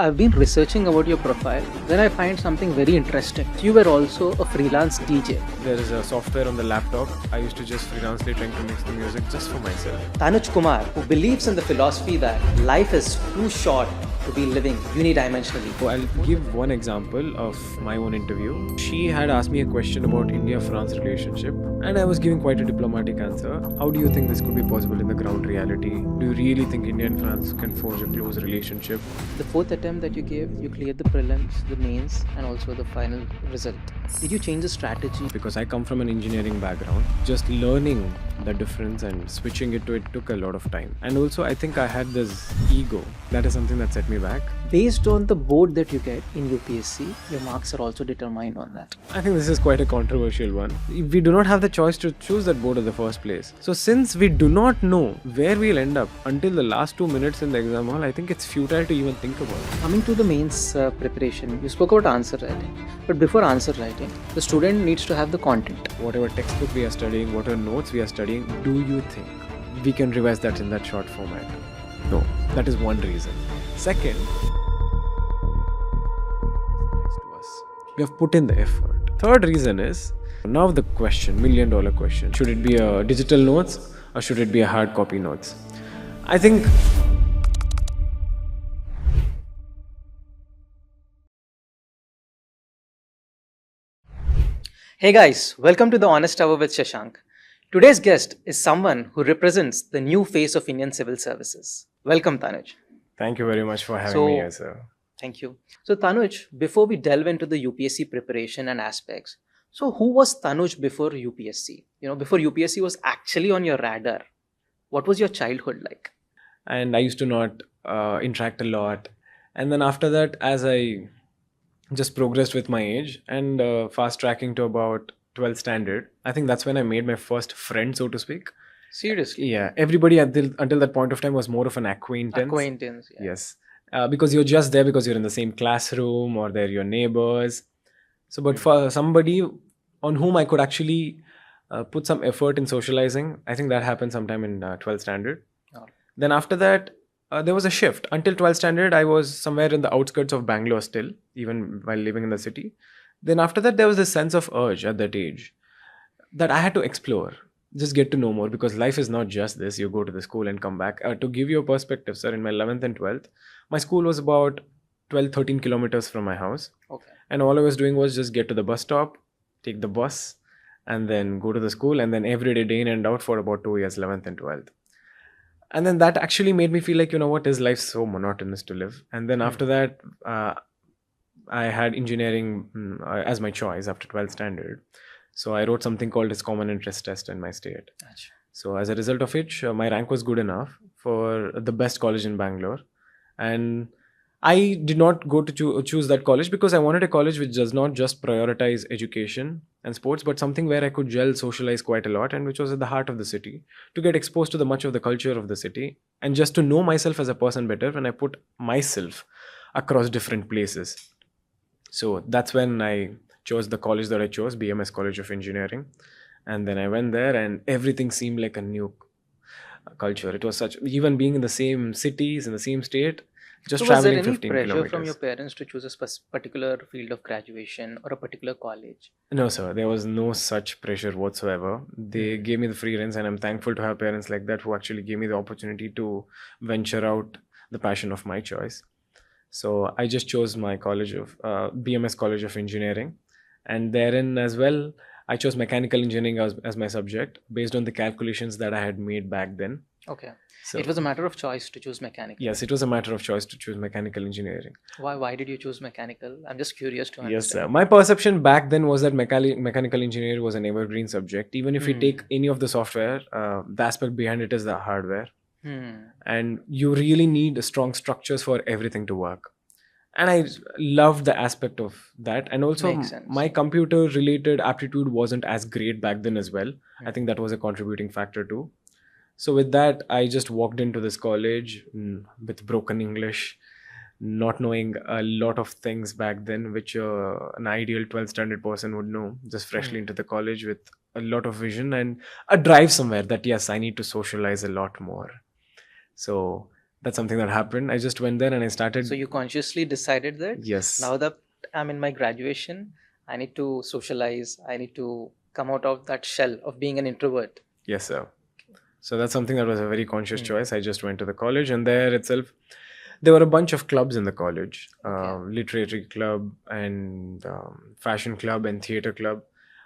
I've been researching about your profile. Then I find something very interesting. You were also a freelance DJ. There is a software on the laptop. I used to just freelancely trying to mix the music just for myself. Tanuj Kumar, who believes in the philosophy that life is too short to be living unidimensionally. So I'll give one example of my own interview. She had asked me a question about India-France relationship, and I was giving quite a diplomatic answer. How do you think this could be possible in the ground reality? Do you really think India and France can forge a close relationship? The fourth attempt that you gave, you cleared the prelims, the mains, and also the final result. Did you change the strategy? Because I come from an engineering background, just learning the difference and switching it to it took a lot of time. And also I think I had this ego. That is something that set me back. Based on the board that you get in UPSC, your marks are also determined on that. I think this is quite a controversial one. We do not have the choice to choose that board in the first place. So since we do not know where we'll end up until the last 2 minutes in the exam hall, I think it's futile to even think about it. Coming to the mains preparation, you spoke about answer writing. But before answer writing, the student needs to have the content. Whatever textbook we are studying, whatever notes we are studying, do you think we can revise that in that short format? No. That is one reason. Second, we have put in the effort. Third reason is, now the question, $1 million question. Should it be a digital notes or should it be a hard copy notes? I think Hey guys, welcome to the Honest Hour with Shashank. Today's guest is someone who represents the new face of Indian civil services. Welcome, Tanuj. Thank you very much for having me here, sir. Thank you. So, Tanuj, before we delve into the UPSC preparation and aspects, so who was Tanuj before UPSC? Before UPSC was actually on your radar, what was your childhood like? And I used to not interact a lot. And then after that, as I just progressed with my age and fast tracking to about 12th standard, I think that's when I made my first friend, so to speak. Seriously? Yeah, everybody until that point of time was more of an acquaintance. Acquaintance, yeah. Yes, because you're just there because you're in the same classroom or they're your neighbors. So, but for somebody on whom I could actually put some effort in socializing, I think that happened sometime in 12th standard. Oh. Then after that, there was a shift. Until 12th standard, I was somewhere in the outskirts of Bangalore still, even while living in the city. Then after that, there was this sense of urge at that age that I had to explore. Just get to know more, because life is not just this. You go to the school and come back. To give you a perspective, sir, in my 11th and 12th, my school was about 12-13 kilometers from my house. Okay. And all I was doing was just get to the bus stop, take the bus, and then go to the school, and then every day in and out for about 2 years, 11th and 12th. And then that actually made me feel like, is life so monotonous to live? And then after that, I had engineering as my choice after 12th standard. So I wrote something called as Common Interest Test in my state. Achha. So as a result of which, my rank was good enough for the best college in Bangalore. And I did not go to choose that college because I wanted a college which does not just prioritize education and sports, but something where I could gel, socialize quite a lot, and which was at the heart of the city, to get exposed to the much of the culture of the city and just to know myself as a person better when I put myself across different places. So that's when I chose the college that I chose, BMS College of Engineering. And then I went there and everything seemed like a new culture. It was such, even being in the same cities, in the same state, just traveling 15 kilometers. Was there any pressure from your parents to choose a particular field of graduation or a particular college? No, sir. There was no such pressure whatsoever. They gave me the free reins, and I'm thankful to have parents like that who actually gave me the opportunity to venture out the passion of my choice. So I just chose my college of BMS College of Engineering, and therein as well, I chose mechanical engineering as my subject based on the calculations that I had made back then. Okay. So it was a matter of choice to choose mechanical. Yes, it was a matter of choice to choose mechanical engineering. Why did you choose mechanical? I'm just curious to understand. Yes, sir. My perception back then was that mechanical engineering was an evergreen subject. Even if you take any of the software, the aspect behind it is the hardware. And you really need strong structures for everything to work. And I loved the aspect of that. And also my computer related aptitude wasn't as great back then as well. I think that was a contributing factor too. So with that, I just walked into this college with broken English, not knowing a lot of things back then, which an ideal 12th standard person would know, just freshly into the college with a lot of vision and a drive somewhere that, yes, I need to socialize a lot more. So That's something that happened. I just went there and I started. So you consciously decided that Yes. now that I'm in my graduation, I need to socialize. I need to come out of that shell of being an introvert. Yes, sir. So that's something that was a very conscious Hmm. choice. I just went to the college, and there itself, there were a bunch of clubs in the college, Okay. literary club and fashion club and theater club.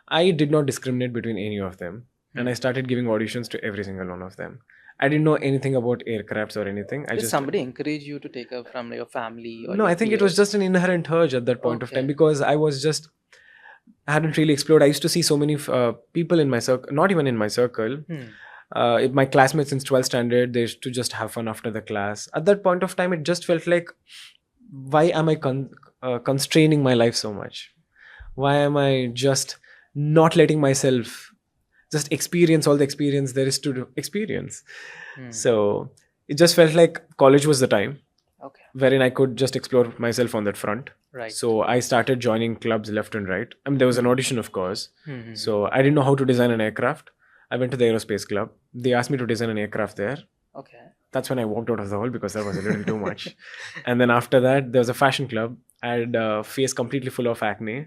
I did not discriminate between any of them, and I started giving auditions to every single one of them. I didn't know anything about aircrafts or anything. I Did just somebody encourage you to take up from your family or no. your I think it was peers? just an inherent urge at that point of time Okay. because I hadn't really explored. I used to see so many people in my circle, not even in my circle. My classmates since 12th standard, they used to just have fun after the class. At that point of time, it just felt like, why am I constraining my life so much? Why am I just not letting myself just experience all the experience there is to experience? So it just felt like college was the time Okay. wherein I could just explore myself on that front. Right. So I started joining clubs left and right. I mean, there was an audition, of course. Mhm. So I didn't know how to design an aircraft. I went to the aerospace club. They asked me to design an aircraft there. Okay. That's when I walked out of the hall because that was a little too much. And then after that, there was a fashion club. I had a face completely full of acne.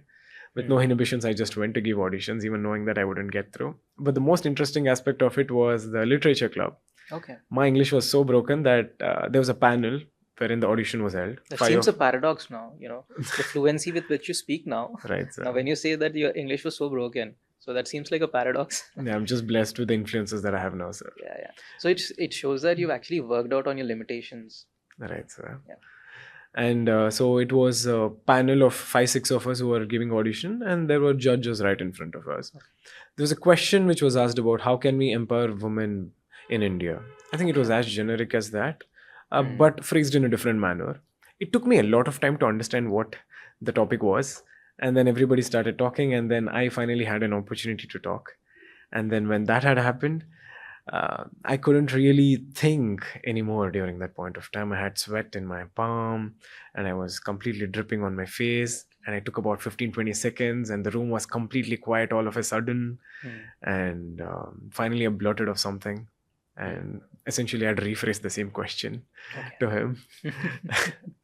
With no inhibitions, I just went to give auditions, even knowing that I wouldn't get through. But the most interesting aspect of it was the literature club. Okay. My English was so broken that there was a panel wherein the audition was held. That seems a paradox now, the fluency with which you speak now. Right, sir. Now, when you say that your English was so broken, so that seems like a paradox. Yeah, I'm just blessed with the influences that I have now, sir. Yeah. So it shows that you've actually worked out on your limitations. Right, sir. Yeah. And so it was a panel of 5-6 of us who were giving audition, and there were judges right in front of us. There was a question which was asked about how can we empower women in India. I think it was as generic as that, but phrased in a different manner. It took me a lot of time to understand what the topic was, and then everybody started talking, and then I finally had an opportunity to talk. And then when that had happened, I couldn't really think anymore during that point of time. I had sweat in my palm and I was completely dripping on my face. And I took about 15-20 seconds and the room was completely quiet all of a sudden. And finally, I blurted off something. And essentially, I'd rephrased the same question to him.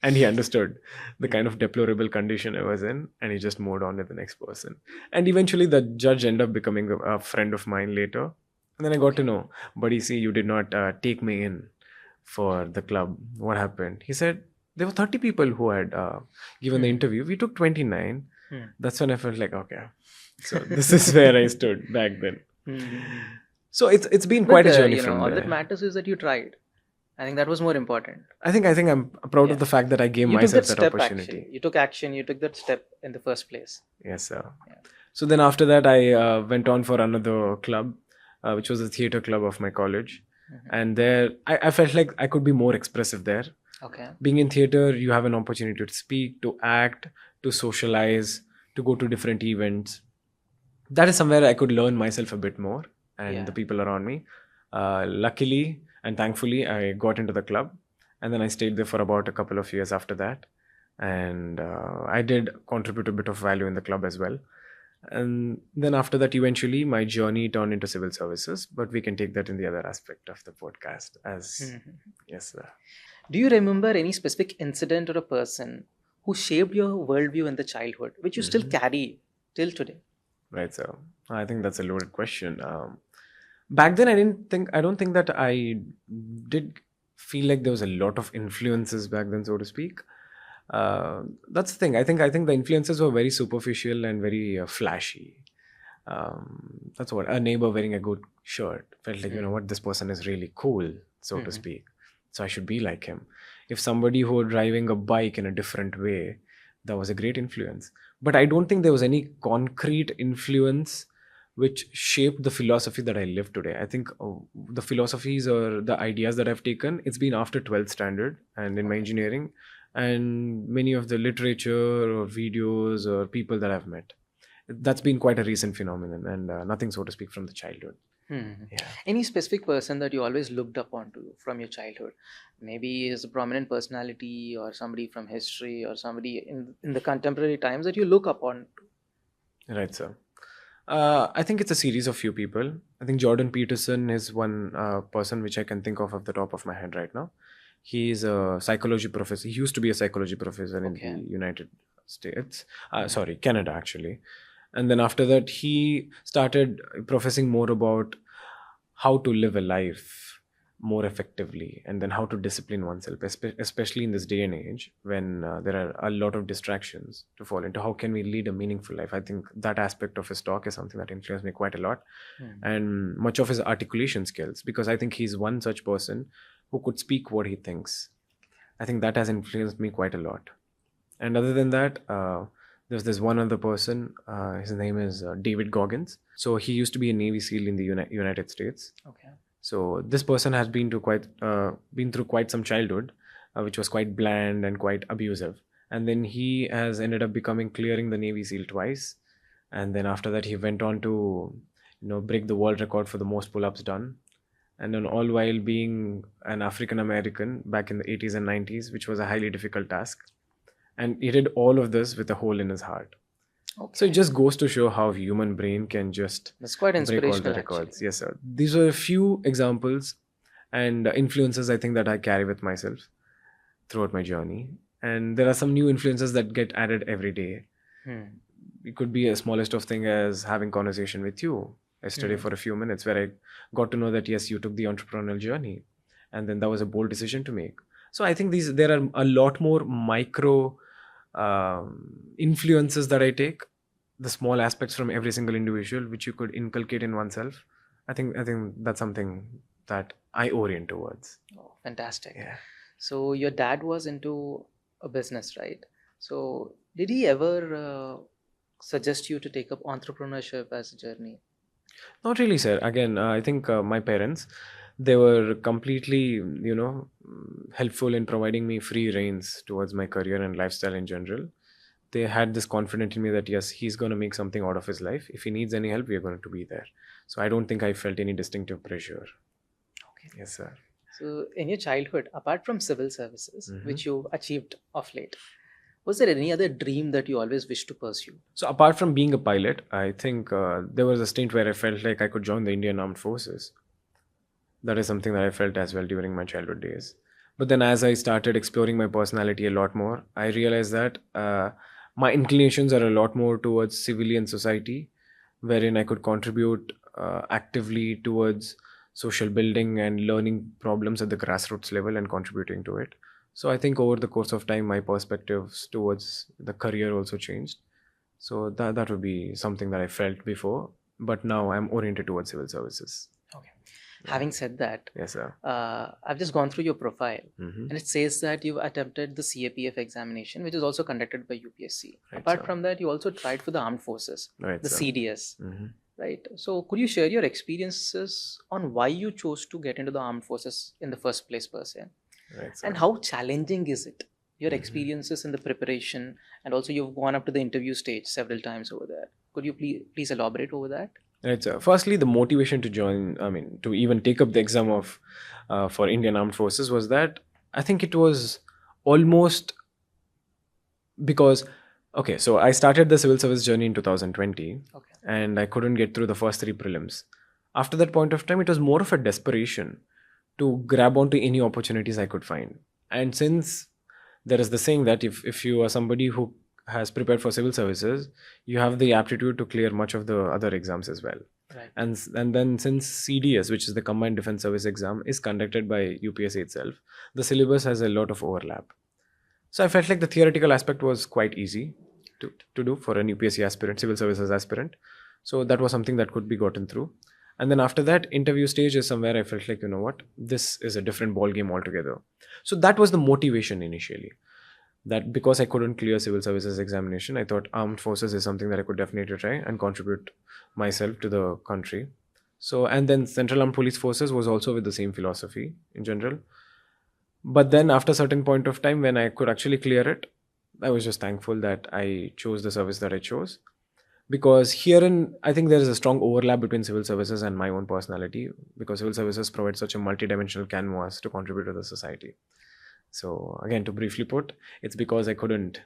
And he understood the kind of deplorable condition I was in. And he just moved on to the next person. And eventually, the judge ended up becoming a friend of mine later. And then I got to know, buddy, see, you did not take me in for the club. What happened? He said, there were 30 people who had given the interview. We took 29. That's when I felt like, okay. So this is where I stood back then. So it's been quite a journey from all there. that matters is that you tried. I think that was more important. I think I'm proud of the fact that I gave You myself took that that step, opportunity. actually. You took action. You took that step in the first place. Yes, sir. Yeah. So then after that, I went on for another club, which was the theater club of my college. And there, I felt like I could be more expressive there. Okay. Being in theater, you have an opportunity to speak, to act, to socialize, to go to different events. That is somewhere I could learn myself a bit more and the people around me. Luckily and thankfully, I got into the club. And then I stayed there for about a couple of years after that. And I did contribute a bit of value in the club as well. And then after that, eventually, my journey turned into civil services. But we can take that in the other aspect of the podcast as, yes, sir. Do you remember any specific incident or a person who shaped your worldview in the childhood, which you still carry till today? Right, sir. I think that's a loaded question. Back then, I don't think that I did feel like there was a lot of influences back then, so to speak. That's the thing. I think the influences were very superficial and very flashy. That's what a neighbor wearing a good shirt felt like. You know what, this person is really cool, so to speak. So I should be like him. If somebody who were driving a bike in a different way, that was a great influence. But I don't think there was any concrete influence which shaped the philosophy that I live today. I think the philosophies or the ideas that I've taken, it's been after 12th standard and in my engineering. And many of the literature or videos or people that I've met, that's been quite a recent phenomenon and nothing, so to speak, from the childhood. Yeah. Any specific person that you always looked up onto from your childhood? Maybe is a prominent personality or somebody from history or somebody in the contemporary times that you look up on to? Right, sir. I think it's a series of few people. I think Jordan Peterson is one person which I can think of the top of my head right now. He's a psychology professor. He used to be a psychology professor in Okay. the United States. Sorry, Canada actually. And then after that, he started professing more about how to live a life more effectively, and then how to discipline oneself, especially in this day and age when there are a lot of distractions to fall into. How can we lead a meaningful life? I think that aspect of his talk is something that influenced me quite a lot, and much of his articulation skills, because I think he's one such person who could speak what he thinks. I think that has influenced me quite a lot. And other than that, there's this one other person. His name is David Goggins. So he used to be a Navy SEAL in the United States. Okay. So this person has been through quite some childhood, which was quite bland and quite abusive. And then he has ended up clearing the Navy SEAL twice. And then after that, he went on to, break the world record for the most pull-ups done. And then all while being an African American back in the 80s and 90s, which was a highly difficult task. And he did all of this with a hole in his heart. Okay. So it just goes to show how human brain can just That's quite break inspirational, all the records. actually. Yes, sir. These were a few examples and influences I think that I carry with myself throughout my journey. And there are some new influences that get added every day. It could be as smallest of thing as having conversation with you yesterday for a few minutes, where I got to know that yes, you took the entrepreneurial journey, and then that was a bold decision to make. So I think there are a lot more micro influences that I take, the small aspects from every single individual, which you could inculcate in oneself. I think that's something that I orient towards. Oh, fantastic. Yeah. So your dad was into a business, right? So did he ever suggest you to take up entrepreneurship as a journey? Not really, sir. Again, I think my parents, they were completely, helpful in providing me free reins towards my career and lifestyle in general. They had this confidence in me that yes, he's going to make something out of his life. If he needs any help, we are going to be there. So I don't think I felt any distinctive pressure. Okay. Yes, sir. So in your childhood, apart from civil services, which you achieved of late, was there any other dream that you always wished to pursue? So apart from being a pilot, I think there was a stint where I felt like I could join the Indian Armed Forces. That is something that I felt as well during my childhood days. But then as I started exploring my personality a lot more, I realized that my inclinations are a lot more towards civilian society, wherein I could contribute actively towards social building and learning problems at the grassroots level and contributing to it. So I think over the course of time, my perspectives towards the career also changed. So that would be something that I felt before, but now I'm oriented towards civil services. Okay. Having said that, Yes, sir. I've just gone through your profile, and it says that you've attempted the CAPF examination, which is also conducted by UPSC. Right, Apart sir. from that, you also tried for the armed forces, Right, the sir. CDS. Mhm. Right. So could you share your experiences on why you chose to get into the armed forces in the first place, per se? Right, sir. And how challenging is it? Your experiences in the preparation, and also you've gone up to the interview stage several times over there. Could you please elaborate over that? Right, sir. Firstly, the motivation to join, to even take up the exam of for Indian Armed Forces was that I think it was almost because, okay, so I started the civil service journey in 2020, Okay. and I couldn't get through the first 3 prelims. After that point of time, it was more of a desperation to grab onto any opportunities I could find. And since there is the saying that if you are somebody who has prepared for civil services, you have the aptitude to clear much of the other exams as well. Right. And then since CDS, which is the Combined Defense Service Exam, is conducted by UPSC itself, the syllabus has a lot of overlap. So I felt like the theoretical aspect was quite easy to do for an UPSC aspirant, civil services aspirant. So that was something that could be gotten through. And then after that, interview stage is somewhere I felt like, you know what, this is a different ball game altogether. So that was the motivation initially. That because I couldn't clear civil services examination, I thought armed forces is something that I could definitely try and contribute myself to the country. So, and then Central Armed Police Forces was also with the same philosophy in general. But then after a certain point of time when I could actually clear it, I was just thankful that I chose the service that I chose. Because herein, I think there is a strong overlap between civil services and my own personality, because civil services provide such a multidimensional canvas to contribute to the society. So again, to briefly put, it's because I couldn't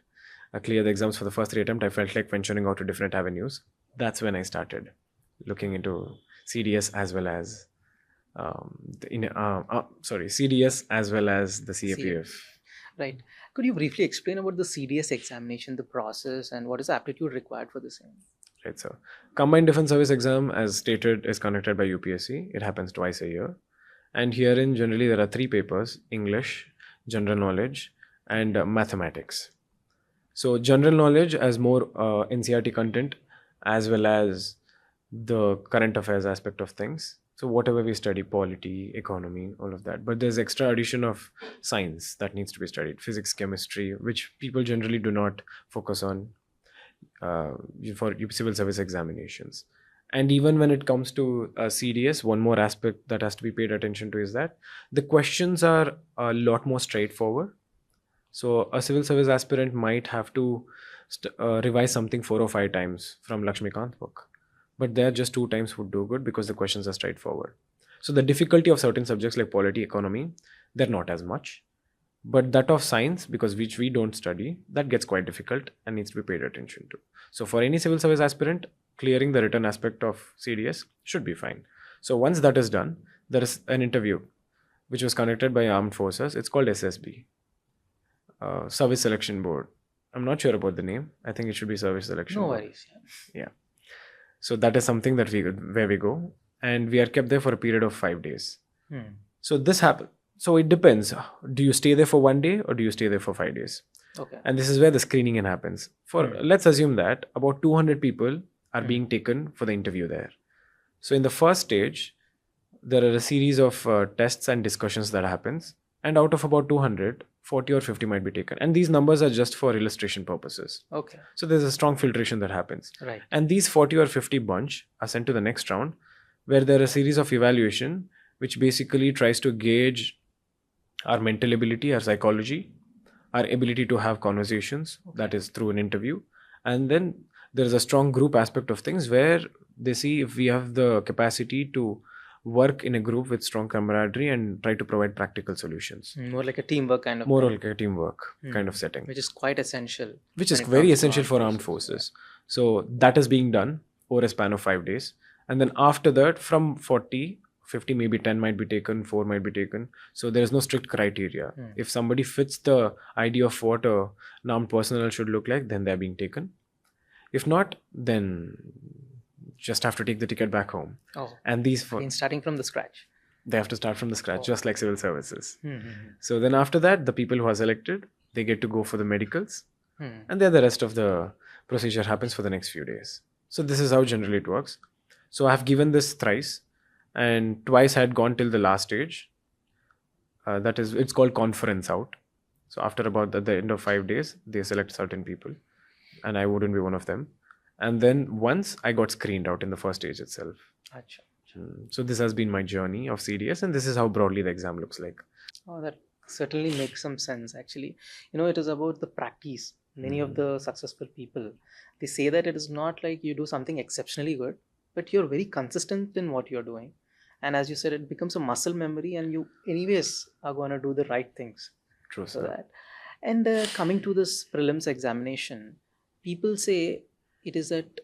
clear the exams for the first 3 attempts, I felt like venturing out to different avenues. That's when I started looking into CDS as well as CDS as well as the CAPF. CAPF. Right. Could you briefly explain about the CDS examination, the process, and what is the aptitude required for the same? Right, so Combined Defense Service Exam, as stated, is conducted by UPSC. It happens twice a year. And herein, generally, there are 3 papers: English, General Knowledge, and Mathematics. So, General Knowledge as more NCRT content, as well as the current affairs aspect of things. So, whatever we study, polity, economy, all of that. But there's extra addition of science that needs to be studied: physics, chemistry, which people generally do not focus on for civil service examinations. And even when it comes to CDS, one more aspect that has to be paid attention to is that the questions are a lot more straightforward. So a civil service aspirant might have to revise something 4 or 5 times from Lakshmikant's book, but there just 2 times would do good because the questions are straightforward. So the difficulty of certain subjects like polity, economy, they're not as much. But that of science, because which we don't study, that gets quite difficult and needs to be paid attention to. So for any civil service aspirant, clearing the written aspect of CDS should be fine. So once that is done, there is an interview which was conducted by Armed Forces. It's called SSB, Service Selection Board. I'm not sure about the name. I think it should be Service Selection No Board. worries. Yeah. So that is something that where we go, and we are kept there for a period of 5 days. So this happens. So it depends. Do you stay there for 1 day or do you stay there for 5 days? Okay. And this is where the screening happens. Let's assume that about 200 people are being taken for the interview there. So in the first stage, there are a series of tests and discussions that happens. And out of about 200, 40 or 50 might be taken. And these numbers are just for illustration purposes. Okay. So there's a strong filtration that happens. Right. And these 40 or 50 bunch are sent to the next round, where there are a series of evaluation, which basically tries to gauge our mental ability, our psychology, our ability to have conversations, that is through an interview. And then there is a strong group aspect of things where they see if we have the capacity to work in a group with strong camaraderie and try to provide practical solutions. More like a teamwork kind of More thing. like a teamwork kind of setting. Which is quite essential. Which is when it very comes to essential for armed forces. So that is being done over a span of 5 days. And then after that, from 40, 50, maybe 10 might be taken, 4 might be taken. So there is no strict criteria. If somebody fits the idea of what a armed personnel should look like, then they're being taken. If not, then just have to take the ticket back home. Oh. And these starting from the scratch. They have to start from the scratch, just like civil services. So then after that, the people who are selected, they get to go for the medicals. And then the rest of the procedure happens for the next few days. So this is how generally it works. So I have given this thrice. And twice I had gone till the last stage. That is, it's called conference out. So after about the end of 5 days, they select certain people. And I wouldn't be one of them. And then once I got screened out in the first stage itself. Achha. So this has been my journey of CDS, and this is how broadly the exam looks like. Oh, that certainly makes some sense actually. It is about the practice. Many of the successful people, they say that it is not like you do something exceptionally good, but you're very consistent in what you're doing. And as you said, it becomes a muscle memory and you anyways are going to do the right things. True, for sir. that. And coming to this prelims examination, people say it is that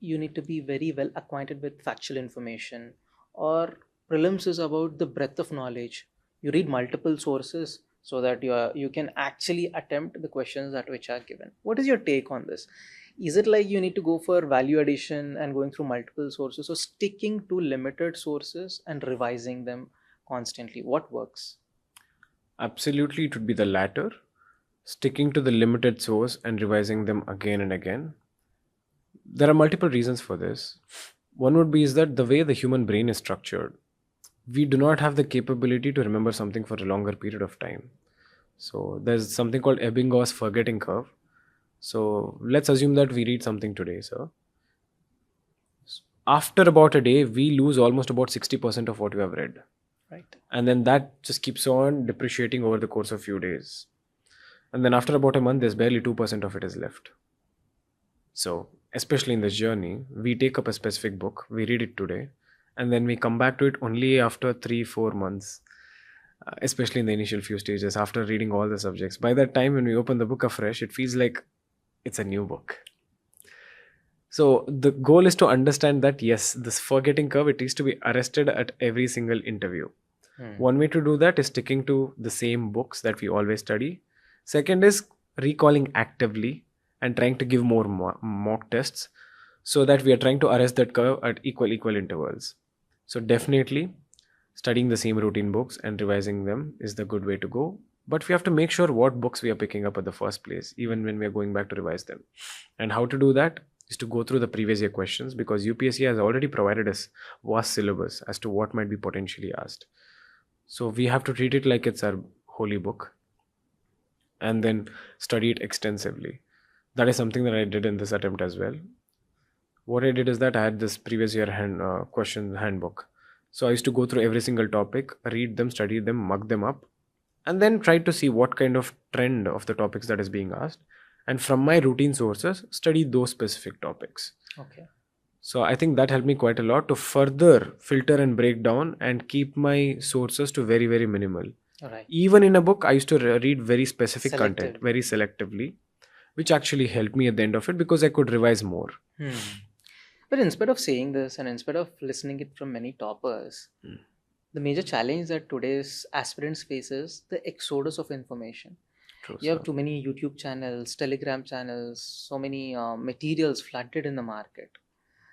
you need to be very well acquainted with factual information, or prelims is about the breadth of knowledge. You read multiple sources so that you can actually attempt the questions that which are given. What is your take on this? Is it like you need to go for value addition and going through multiple sources, or sticking to limited sources and revising them constantly? What works? Absolutely, it would be the latter. Sticking to the limited source and revising them again and again. There are multiple reasons for this. One would be is that the way the human brain is structured, we do not have the capability to remember something for a longer period of time. So there's something called Ebbinghaus forgetting curve. So let's assume that we read something today, sir. After about a day, we lose almost about 60% of what we have read. Right. And then that just keeps on depreciating over the course of a few days. And then after about a month, there's barely 2% of it is left. So, especially in this journey, we take up a specific book, we read it today, and then we come back to it only after 3-4 months, especially in the initial few stages, after reading all the subjects. By that time, when we open the book afresh, it feels like it's a new book. So the goal is to understand that yes, this forgetting curve, it is to be arrested at every single interview. One way to do that is sticking to the same books that we always study. Second is recalling actively and trying to give more mock tests so that we are trying to arrest that curve at equal intervals. So definitely studying the same routine books and revising them is the good way to go. But we have to make sure what books we are picking up at the first place, even when we are going back to revise them. And how to do that is to go through the previous year questions, because UPSC has already provided us vast syllabus as to what might be potentially asked. So we have to treat it like it's our holy book and then study it extensively. That is something that I did in this attempt as well. What I did is that I had this previous year question handbook. So I used to go through every single topic, read them, study them, mug them up, and then try to see what kind of trend of the topics that is being asked. And from my routine sources, study those specific topics. Okay. So I think that helped me quite a lot to further filter and break down and keep my sources to very, very minimal. All right. Even in a book, I used to read very specific Selective. content, very selectively, which actually helped me at the end of it because I could revise more. But instead of saying this and instead of listening it from many toppers, the major challenge that today's aspirants face is the exodus of information. True, You have sir. too many YouTube channels, Telegram channels, so many materials flooded in the market.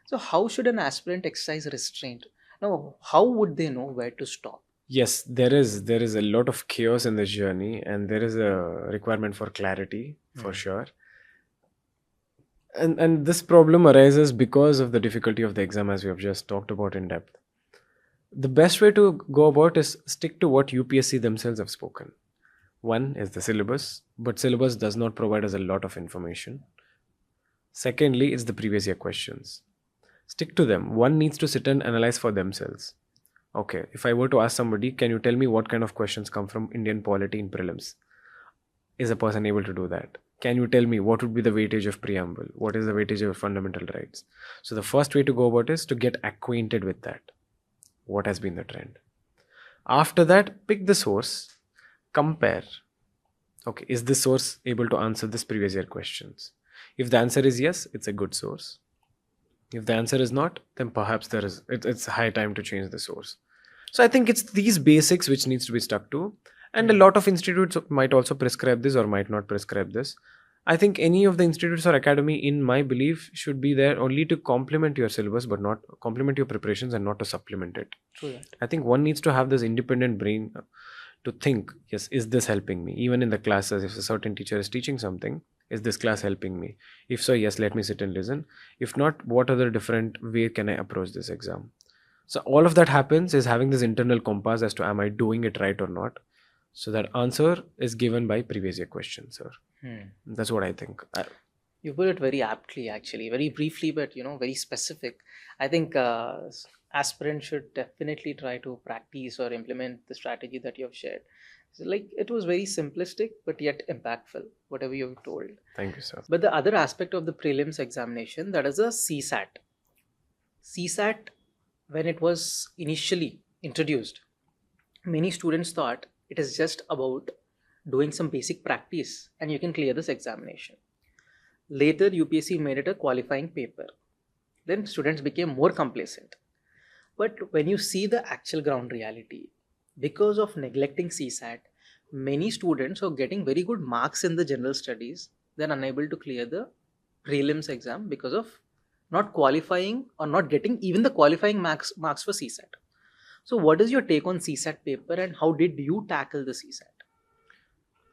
So how should an aspirant exercise restraint? Now, how would they know where to stop? Yes, there is a lot of chaos in this journey, and there is a requirement for clarity for sure. And this problem arises because of the difficulty of the exam, as we have just talked about in depth. The best way to go about is stick to what UPSC themselves have spoken. One is the syllabus, but syllabus does not provide us a lot of information. Secondly, it's the previous year questions. Stick to them. One needs to sit and analyze for themselves. Okay, if I were to ask somebody, can you tell me what kind of questions come from Indian polity in prelims? Is a person able to do that? Can you tell me what would be the weightage of preamble? What is the weightage of fundamental rights? So the first way to go about is to get acquainted with that. What has been the trend? After that, pick the source, compare. Okay, is this source able to answer this previous year questions? If the answer is yes, it's a good source. If the answer is not, then perhaps it's high time to change the source. So I think it's these basics which needs to be stuck to. And a lot of institutes might also prescribe this or might not prescribe this. I think any of the institutes or academy, in my belief, should be there only to complement your syllabus, but not complement your preparations and not to supplement it. True that. I think one needs to have this independent brain to think, yes, is this helping me? Even in the classes, if a certain teacher is teaching something, is this class helping me? If so, yes, let me sit and listen. If not, what other different way can I approach this exam? So all of that happens is having this internal compass as to am I doing it right or not? So that answer is given by previous year questions, sir. That's what I think. You put it very aptly, actually, very briefly, but very specific. I think aspirants should definitely try to practice or implement the strategy that you have shared. So, it was very simplistic, but yet impactful, whatever you have told. Thank you, sir. But the other aspect of the prelims examination, that is a CSAT. CSAT, when it was initially introduced, many students thought it is just about doing some basic practice and you can clear this examination. Later, UPSC made it a qualifying paper. Then students became more complacent. But when you see the actual ground reality, because of neglecting CSAT, many students are getting very good marks in the general studies. They're unable to clear the prelims exam because of not qualifying or not getting even the qualifying marks for CSAT. So what is your take on CSAT paper and how did you tackle the CSAT?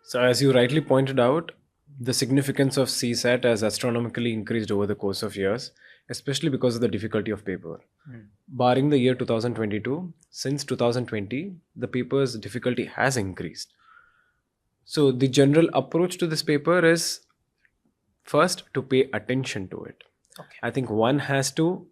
So as you rightly pointed out, the significance of CSAT has astronomically increased over the course of years, especially because of the difficulty of paper. Barring the year 2022, since 2020, the paper's difficulty has increased. So the general approach to this paper is first to pay attention to it. Okay. I think one has to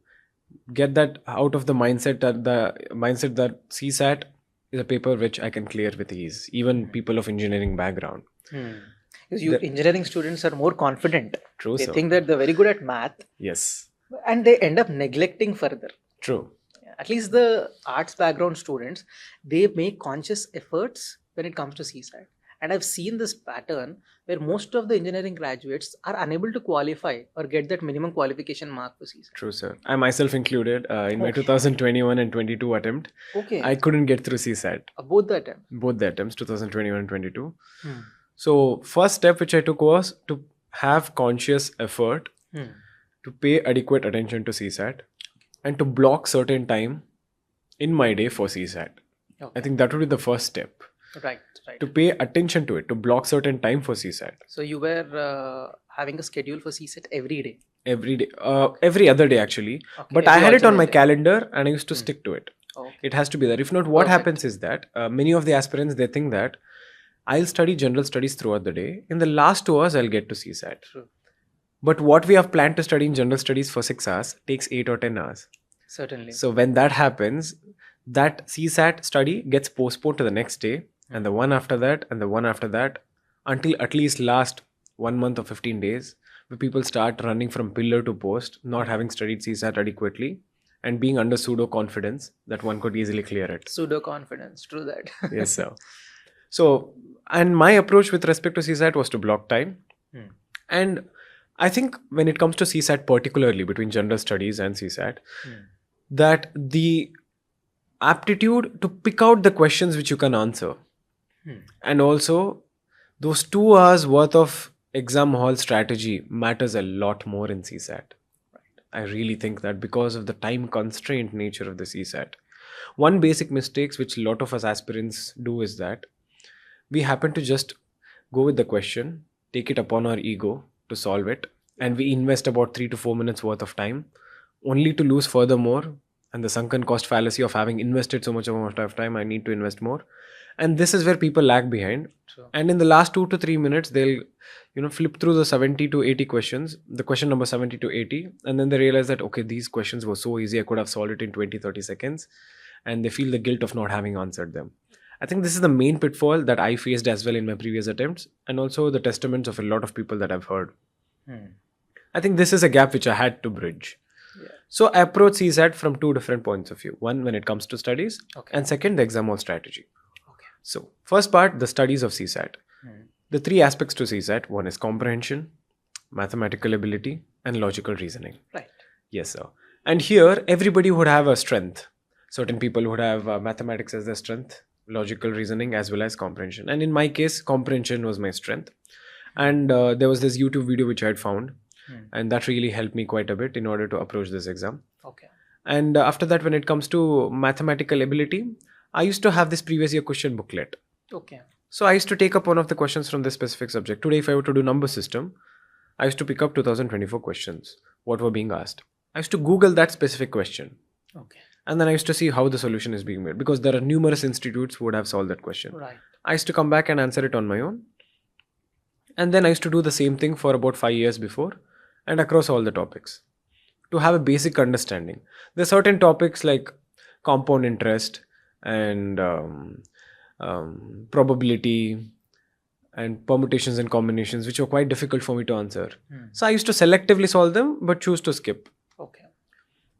get that out of the mindset that CSAT is a paper which I can clear with ease, even people of engineering background. Because engineering students are more confident. True, They sir. think that they're very good at math. Yes. And they end up neglecting further. True. At least the arts background students, they make conscious efforts when it comes to CSAT. And I've seen this pattern where most of the engineering graduates are unable to qualify or get that minimum qualification mark for CSAT. True, sir. I myself included in my Okay. 2021 and 22 attempt. Okay. I couldn't get through CSAT. Both the attempt. Both the attempts, 2021 and 22. Hmm. So first step which I took was to have conscious effort to pay adequate attention to CSAT and to block certain time in my day for CSAT. Okay. I think that would be the first step. Right. To pay attention to it, to block certain time for CSAT. So you were having a schedule for CSAT every day? Every day. Every other day actually. Okay. But I had it on my calendar and I used to stick to it. Okay. It has to be there. If not, what happens is that many of the aspirants, they think that I'll study general studies throughout the day. In the last 2 hours, I'll get to CSAT. True. But what we have planned to study in general studies for 6 hours takes 8 or 10 hours. Certainly. So when that happens, that CSAT study gets postponed to the next day, and the one after that, and the one after that, until at least last 1 month or 15 days, where people start running from pillar to post, not having studied CSAT adequately, and being under pseudo confidence that one could easily clear it. Pseudo confidence, true that. Yes, sir. So, and my approach with respect to CSAT was to block time. And I think when it comes to CSAT, particularly between general studies and CSAT, that the aptitude to pick out the questions which you can answer, and also those 2 hours worth of exam hall strategy matters a lot more in CSAT. I really think that because of the time constraint nature of the CSAT. One basic mistakes which a lot of us aspirants do is that we happen to just go with the question, take it upon our ego to solve it, and we invest about 3 to 4 minutes worth of time only to lose furthermore, and the sunken cost fallacy of having invested so much amount of time, I need to invest more. And this is where people lag behind. Sure. And in the last 2 to 3 minutes, they'll flip through the 70 to 80 questions, the question number 70 to 80, and then they realize that, okay, these questions were so easy, I could have solved it in 20-30 seconds, and they feel the guilt of not having answered them. I think this is the main pitfall that I faced as well in my previous attempts, and also the testaments of a lot of people that I've heard. I think this is a gap which I had to bridge. Yeah. So I approach CSAT from 2 different points of view. One, when it comes to studies, and second, the exam hall strategy. So first part, the studies of CSAT. The 3 aspects to CSAT. One is comprehension, mathematical ability, and logical reasoning. Right. Yes, sir. And here, everybody would have a strength. Certain people would have mathematics as their strength, logical reasoning, as well as comprehension. And in my case, comprehension was my strength. And there was this YouTube video which I had found. And that really helped me quite a bit in order to approach this exam. Okay. And after that, when it comes to mathematical ability, I used to have this previous year question booklet. Okay. So I used to take up one of the questions from this specific subject. Today, if I were to do number system, I used to pick up 2024 questions, what were being asked. I used to Google that specific question. Okay. And then I used to see how the solution is being made, because there are numerous institutes who would have solved that question. Right. I used to come back and answer it on my own. And then I used to do the same thing for about 5 years before, and across all the topics, to have a basic understanding. There are certain topics like compound interest and probability and permutations and combinations, which were quite difficult for me to answer. So I used to selectively solve them, but choose to skip. Okay.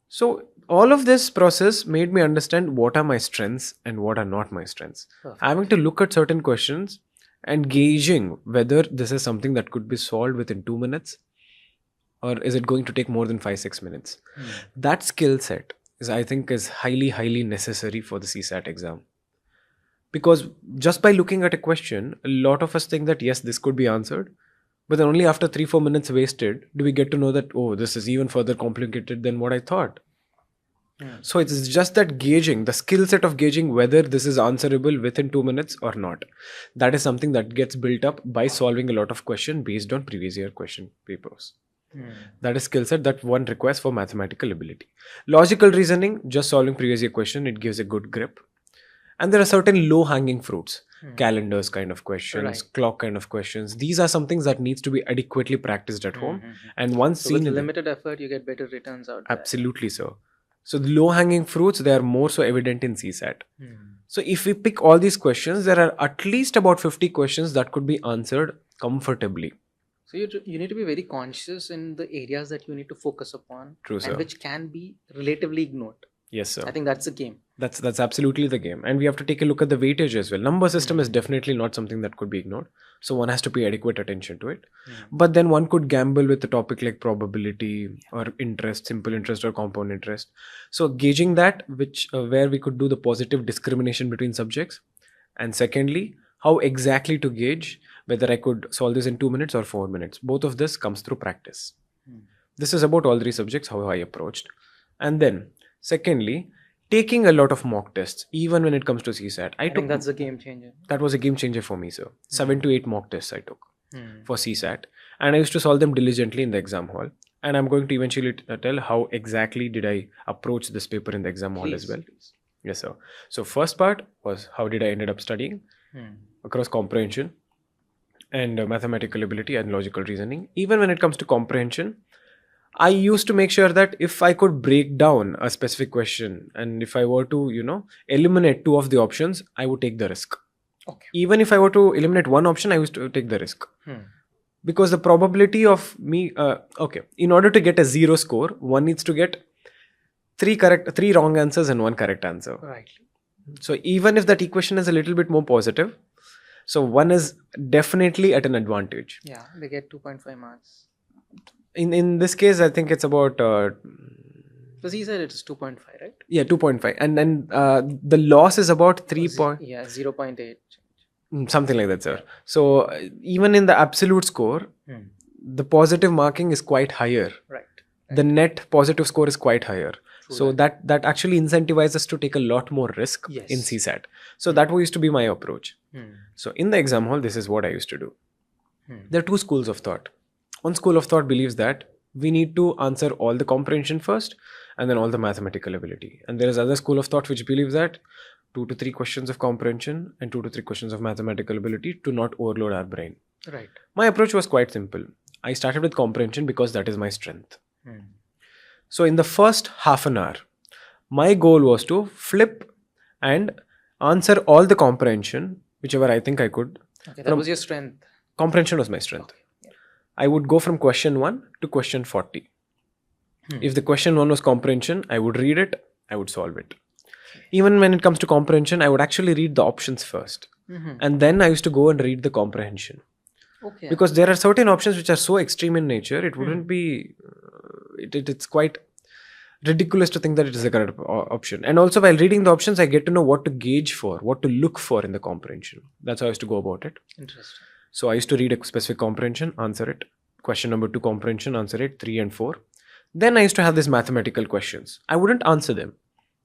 So all of this process made me understand what are my strengths and what are not my strengths. Perfect. Having to look at certain questions and gauging whether this is something that could be solved within 2 minutes, or is it going to take more than 5-6 minutes? That skill set is, I think, is highly, highly necessary for the CSAT exam. Because just by looking at a question, a lot of us think that yes, this could be answered. But then only after 3-4 minutes wasted do we get to know that, oh, this is even further complicated than what I thought. So it's just that gauging, the skill set of gauging whether this is answerable within 2 minutes or not. That is something that gets built up by solving a lot of questions based on previous year question papers. That is skill set that one requires for mathematical ability. Logical reasoning, just solving previous year question, it gives a good grip. And there are certain low hanging fruits, calendars kind of questions, clock kind of questions. These are some things that needs to be adequately practiced at home. And once so with limited effort, you get better returns out there. Absolutely, sir. So the low hanging fruits, they are more so evident in CSAT. So if we pick all these questions, there are at least about 50 questions that could be answered comfortably. So you need to be very conscious in the areas that you need to focus upon. True, sir. And which can be relatively ignored. Yes, sir. I think that's the game. That's absolutely the game. And we have to take a look at the weightage as well. Number system is definitely not something that could be ignored. So one has to pay adequate attention to it. But then one could gamble with a topic like probability or interest, simple interest or compound interest. So gauging that, which where we could do the positive discrimination between subjects. And secondly, how exactly to gauge whether I could solve this in 2 minutes or 4 minutes. Both of this comes through practice. This is about all three subjects, how I approached. And then, secondly, taking a lot of mock tests, even when it comes to CSAT. I think that's a game changer. That was a game changer for me, sir. 7 to 8 mock tests I took for CSAT. And I used to solve them diligently in the exam hall. And I'm going to eventually tell how exactly did I approach this paper in the exam hall as well. Yes, sir. So first part was how did I ended up studying across comprehension and mathematical ability and logical reasoning. Even when it comes to comprehension, I used to make sure that if I could break down a specific question and if I were to, eliminate 2 of the options, I would take the risk. Okay. Even if I were to eliminate 1 option, I used to take the risk. Because the probability of me, in order to get a 0 score, one needs to get 3 wrong answers and 1 correct answer. Right. So even if that equation is a little bit more positive, so one is definitely at an advantage. Yeah, they get 2.5 marks. In this case, I think it's about... Because he said it is 2.5, right? Yeah, 2.5. And then the loss is about 3 Yeah, 0.8. Something like that, sir. So even in the absolute score, the positive marking is quite higher. Right. The net positive score is quite higher. True So that actually incentivizes us to take a lot more risk in CSAT. So that used to be my approach. So in the exam hall, this is what I used to do. There are 2 schools of thought. One school of thought believes that we need to answer all the comprehension first and then all the mathematical ability. And there is other school of thought which believes that 2 to 3 questions of comprehension and 2 to 3 questions of mathematical ability to not overload our brain. Right. My approach was quite simple. I started with comprehension because that is my strength. So in the first half an hour, my goal was to flip and answer all the comprehension, whichever I think I could. Okay, that was your strength. Comprehension was my strength. Okay. I would go from question 1 to question 40. If the question 1 was comprehension, I would read it, I would solve it. Even when it comes to comprehension, I would actually read the options first. And then I used to go and read the comprehension. Okay. Because there are certain options which are so extreme in nature, it wouldn't be... It's quite ridiculous to think that it is the correct option. And also while reading the options, I get to know what to gauge for, what to look for in the comprehension. That's how I used to go about it. Interesting. So I used to read a specific comprehension, answer it. Question number 2 comprehension, answer it. 3 and 4. Then I used to have these mathematical questions. I wouldn't answer them.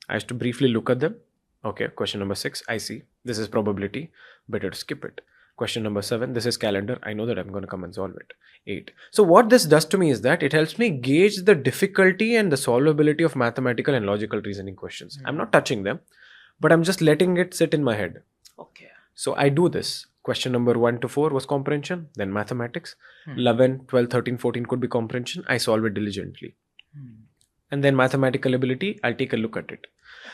I used to briefly look at them. Okay, question number 6, I see. This is probability. Better to skip it. Question number 7, this is calendar. I know that I'm going to come and solve it. 8. So what this does to me is that it helps me gauge the difficulty and the solvability of mathematical and logical reasoning questions. I'm not touching them, but I'm just letting it sit in my head. Okay. So I do this. Question number 1 to 4 was comprehension, then mathematics. 11, 12, 13, 14 could be comprehension. I solve it diligently. And then mathematical ability, I'll take a look at it.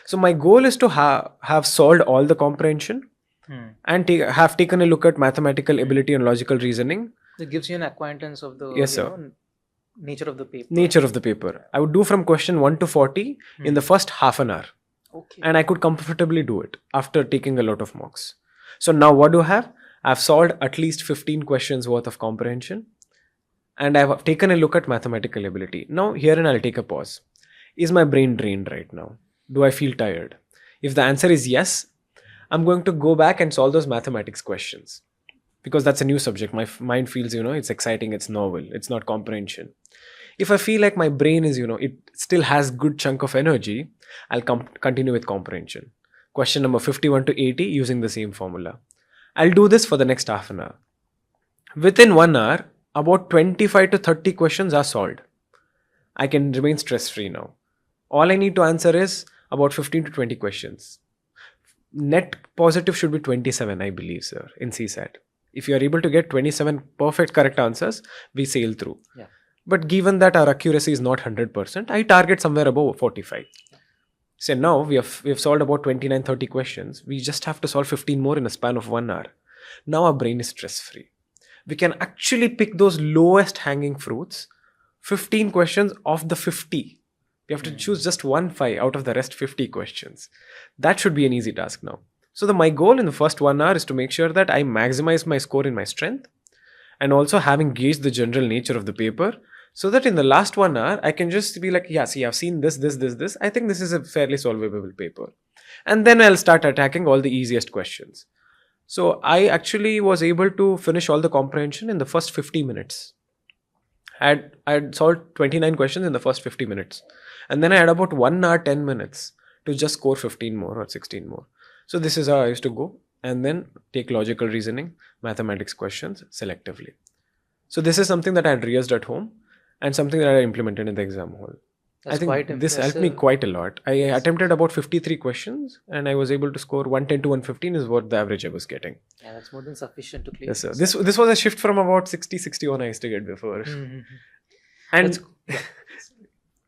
So my goal is to have solved all the comprehension and have taken a look at mathematical ability and logical reasoning. It gives you an acquaintance of the nature of the paper. Nature of the paper. I would do from question 1 to 40 in the first half an hour. Okay. And I could comfortably do it after taking a lot of mocks. So now what do I have? I've solved at least 15 questions worth of comprehension. And I've taken a look at mathematical ability. Now herein I'll take a pause. Is my brain drained right now? Do I feel tired? If the answer is yes, I'm going to go back and solve those mathematics questions. Because that's a new subject. My mind feels, it's exciting, it's novel, it's not comprehension. If I feel like my brain is, it still has good chunk of energy, I'll continue with comprehension. Question number 51 to 80 using the same formula. I'll do this for the next half an hour. Within 1 hour, about 25 to 30 questions are solved. I can remain stress-free now. All I need to answer is about 15 to 20 questions. Net positive should be 27, I believe, sir, in CSAT. If you are able to get 27 perfect correct answers, we sail through. Yeah. But given that our accuracy is not 100%, I target somewhere above 45. So now we have solved about 29-30 questions. We just have to solve 15 more in a span of 1 hour. Now our brain is stress-free. We can actually pick those lowest hanging fruits, 15 questions of the 50. You have to choose just 1 5 out of the rest 50 questions. That should be an easy task now. So my goal in the first 1 hour is to make sure that I maximize my score in my strength and also having gauged the general nature of the paper, so that in the last 1 hour, I can just be like, yeah, see, I've seen this. I think this is a fairly solvable paper. And then I'll start attacking all the easiest questions. So I actually was able to finish all the comprehension in the first 50 minutes. I had solved 29 questions in the first 50 minutes. And then I had about 1 hour, 10 minutes to just score 15 more or 16 more. So this is how I used to go. And then take logical reasoning, mathematics questions selectively. So this is something that I had rehearsed at home and something that I implemented in the exam hall. That's I think quite this helped me impressive. quite a lot. I attempted about 53 questions and I was able to score 110 to 115 is what the average I was getting. Yeah, that's more than sufficient to clear. Yes, sir. This was a shift from about 60, 61 I used to get before. Mhm. And That's- yeah.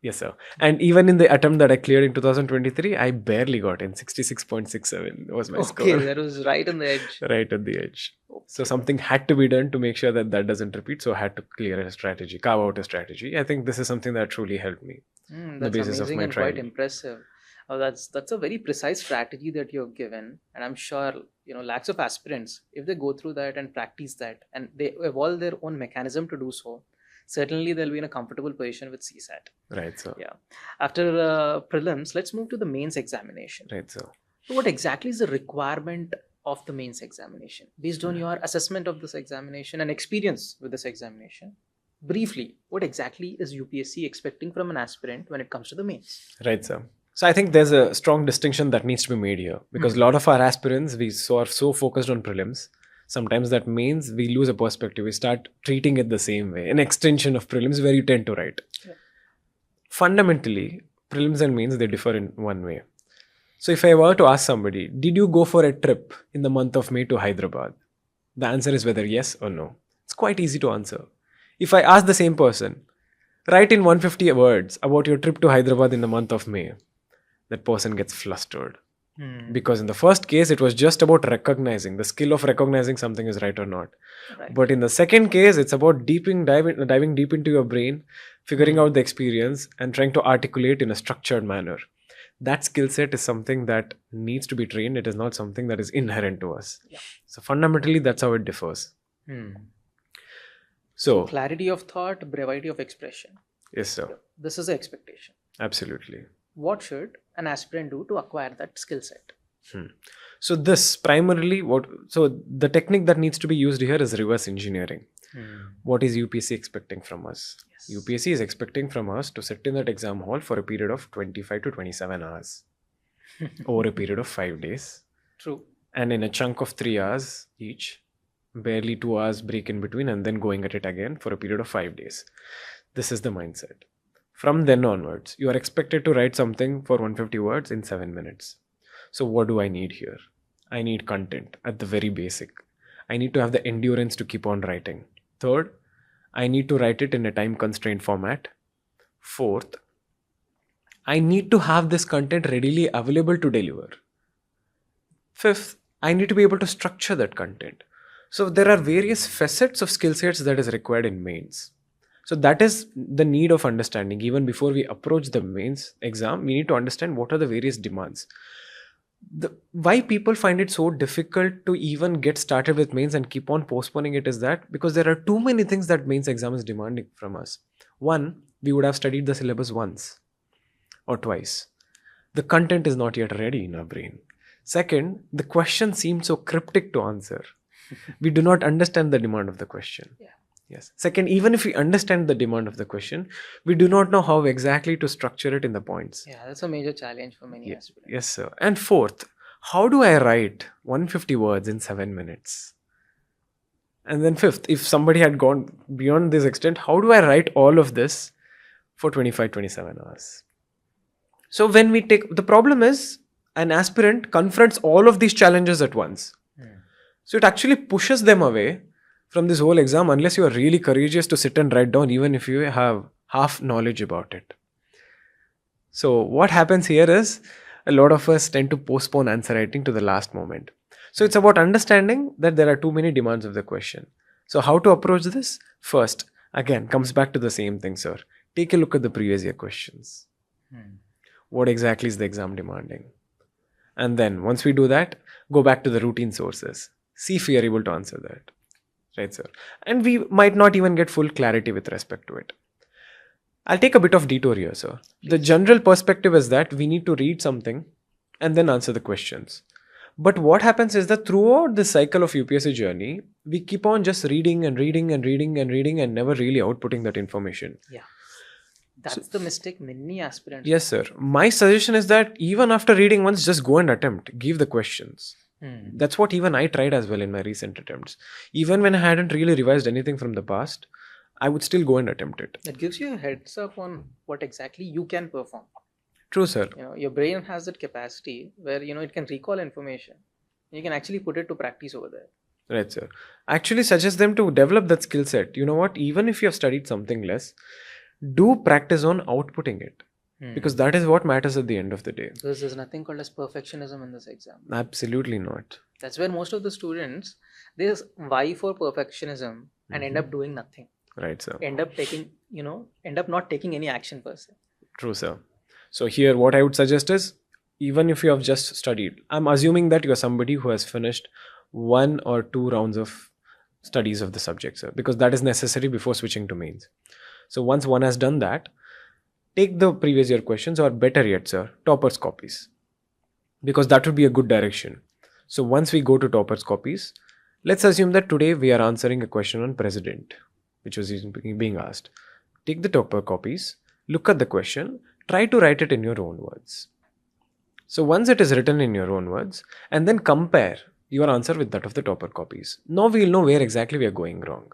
yes, sir. And even in the attempt that I cleared in 2023, I barely got in. 66.67 was my Okay, score. that was right on the edge. Right at the edge. So something had to be done to make sure that that doesn't repeat. So I had to clear a strategy, carve out a strategy. I think this is something that truly helped me. The That's basis of amazing my and trial. quite impressive. That's a very precise strategy that you've given, and I'm sure lakhs of aspirants, if they go through that and practice that, and they evolve their own mechanism to do so, certainly they'll be in a comfortable position with CSAT. Right, sir. Yeah. After prelims, let's move to the mains examination. Right, sir. So what exactly is the requirement of the mains examination based on your assessment of this examination and experience with this examination? Briefly, what exactly is UPSC expecting from an aspirant when it comes to the mains? Right, sir. So I think there's a strong distinction that needs to be made here, because a lot of our aspirants, are so focused on prelims. Sometimes that means we lose a perspective. We start treating it the same way, an extension of prelims where you tend to write. Yeah. Fundamentally, prelims and mains, they differ in one way. So if I were to ask somebody, did you go for a trip in the month of May to Hyderabad? The answer is whether yes or no. It's quite easy to answer. If I ask the same person, write in 150 words about your trip to Hyderabad in the month of May, that person gets flustered. Because in the first case, it was just about recognizing, the skill of recognizing something is right or not. Right. But in the second case, it's about diving deep into your brain, figuring out the experience and trying to articulate in a structured manner. That skill set is something that needs to be trained. It is not something that is inherent to us. Yeah. So fundamentally, that's how it differs. So Clarity of thought, brevity of expression. yes, sir. This is the expectation. Absolutely. What should an aspirant do to acquire that skill set? So this primarily the technique that needs to be used here is reverse engineering. What is UPSC expecting from us? Yes. UPSC is expecting from us to sit in that exam hall for a period of 25 to 27 hours over a period of 5 days. True. And in a chunk of 3 hours each, barely 2 hours break in between, and then going at it again for a period of 5 days. This is the mindset. From then onwards, you are expected to write something for 150 words in 7 minutes. So what do I need here? I need content at the very basic. I need to have the endurance to keep on writing. Third, I need to write it in a time constrained format. Fourth, I need to have this content readily available to deliver. Fifth, I need to be able to structure that content. So there are various facets of skill sets that is required in mains. So that is the need of understanding. Even before we approach the mains exam, we need to understand what are the various demands. Why people find it so difficult to even get started with mains and keep on postponing it is that because there are too many things that mains exam is demanding from us. One, we would have studied the syllabus once or twice. The content is not yet ready in our brain. Second, the question seems so cryptic to answer. We do not understand the demand of the question. Yeah. Yes. Second, even if we understand the demand of the question, we do not know how exactly to structure it in the points. Yeah, that's a major challenge for many aspirants. Yes, sir. And fourth, how do I write 150 words in 7 minutes? And then fifth, if somebody had gone beyond this extent, how do I write all of this for 25, 27 hours? So when we the problem is an aspirant confronts all of these challenges at once. So it actually pushes them away from this whole exam unless you are really courageous to sit and write down, even if you have half knowledge about it. So what happens here is a lot of us tend to postpone answer writing to the last moment. So it's about understanding that there are too many demands of the question. So how to approach this? First, again, comes back to the same thing, sir. Take a look at the previous year questions. What exactly is the exam demanding? And then once we do that, go back to the routine sources. See if we are able to answer that. Right, sir? And we might not even get full clarity with respect to it. I'll take a bit of detour here, sir. The general perspective is that we need to read something and then answer the questions. But what happens is that throughout this cycle of UPSC journey, we keep on just reading and reading and reading and reading and never really outputting that information. Yeah. That's the mistake many aspirants. Yes, sir. My suggestion is that even after reading once, just go and attempt. Give the questions. That's what even I tried as well in my recent attempts. Even when I hadn't really revised anything from the past, I would still go and attempt it. It gives you a heads up on what exactly you can perform. True, sir. Your brain has that capacity where it can recall information. You can actually put it to practice over there. Right, sir. I actually suggest them to develop that skill set. You know what? Even if you have studied something less, do practice on outputting it. Because that is what matters at the end of the day. Because there's nothing called as perfectionism in this exam. Absolutely not. That's where most of the students, they vie for perfectionism and end up doing nothing. Right, sir. End up not taking any action per se. True, sir. So here what I would suggest is, even if you have just studied, I'm assuming that you're somebody who has finished 1 or 2 rounds of studies of the subject, sir, because that is necessary before switching to mains. So once one has done that, take the previous year questions, or better yet, sir, toppers copies, because that would be a good direction. So once we go to toppers copies, let's assume that today we are answering a question on president, which was being asked. Take the topper copies, look at the question, try to write it in your own words. So once it is written in your own words, and then compare your answer with that of the topper copies. Now we will know where exactly we are going wrong.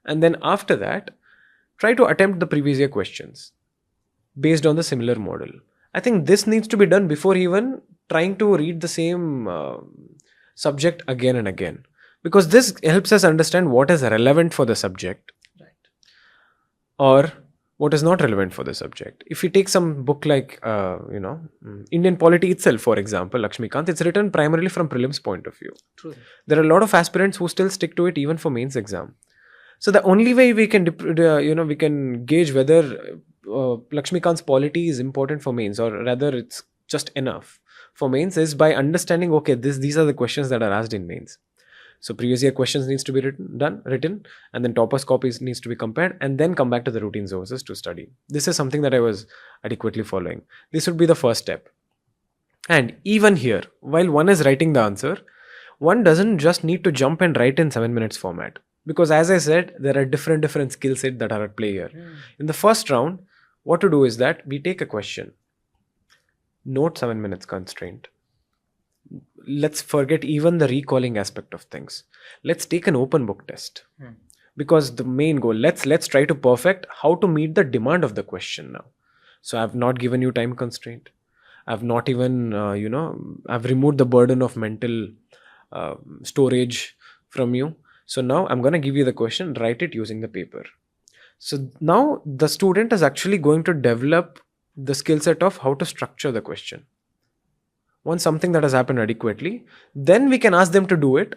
And then after that, try to attempt the previous year questions based on the similar model. I think this needs to be done before even trying to read the same subject again and again, because this helps us understand what is relevant for the subject, right, or what is not relevant for the subject. If you take some book like Indian Polity itself, for example, Lakshmikant, it's written primarily from prelims point of view. True. There are a lot of aspirants who still stick to it even for mains exam. So the only way we can we can gauge whether Lakshmikant's polity is important for mains, or rather it's just enough for mains, is by understanding, okay, these are the questions that are asked in mains. So previous year questions needs to be written, and then toppers copies needs to be compared, and then come back to the routine sources to study. This is something that I was adequately following. This would be the first step. And even here, while one is writing the answer, one doesn't just need to jump and write in 7 minutes format. Because as I said, there are different skill sets that are at play here. In the first round, what to do is that we take a question, note 7 minutes constraint. Let's forget even the recalling aspect of things. Let's take an open book test. Because the main goal, let's try to perfect how to meet the demand of the question now. So I've not given you time constraint. I've not even, I've removed the burden of mental storage from you. So now I'm going to give you the question, write it using the paper. So now the student is actually going to develop the skill set of how to structure the question. Once something that has happened adequately, then we can ask them to do it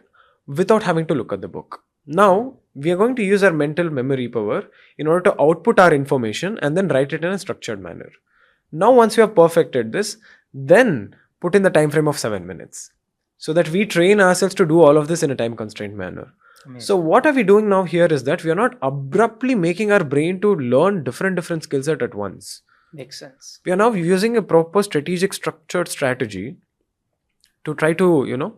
without having to look at the book. Now we are going to use our mental memory power in order to output our information and then write it in a structured manner. Now once we have perfected this, then put in the time frame of 7 minutes so that we train ourselves to do all of this in a time constrained manner. Amazing. So what are we doing now here is that we are not abruptly making our brain to learn different skill set at once. Makes sense. We are now using a proper strategic structured strategy to try to,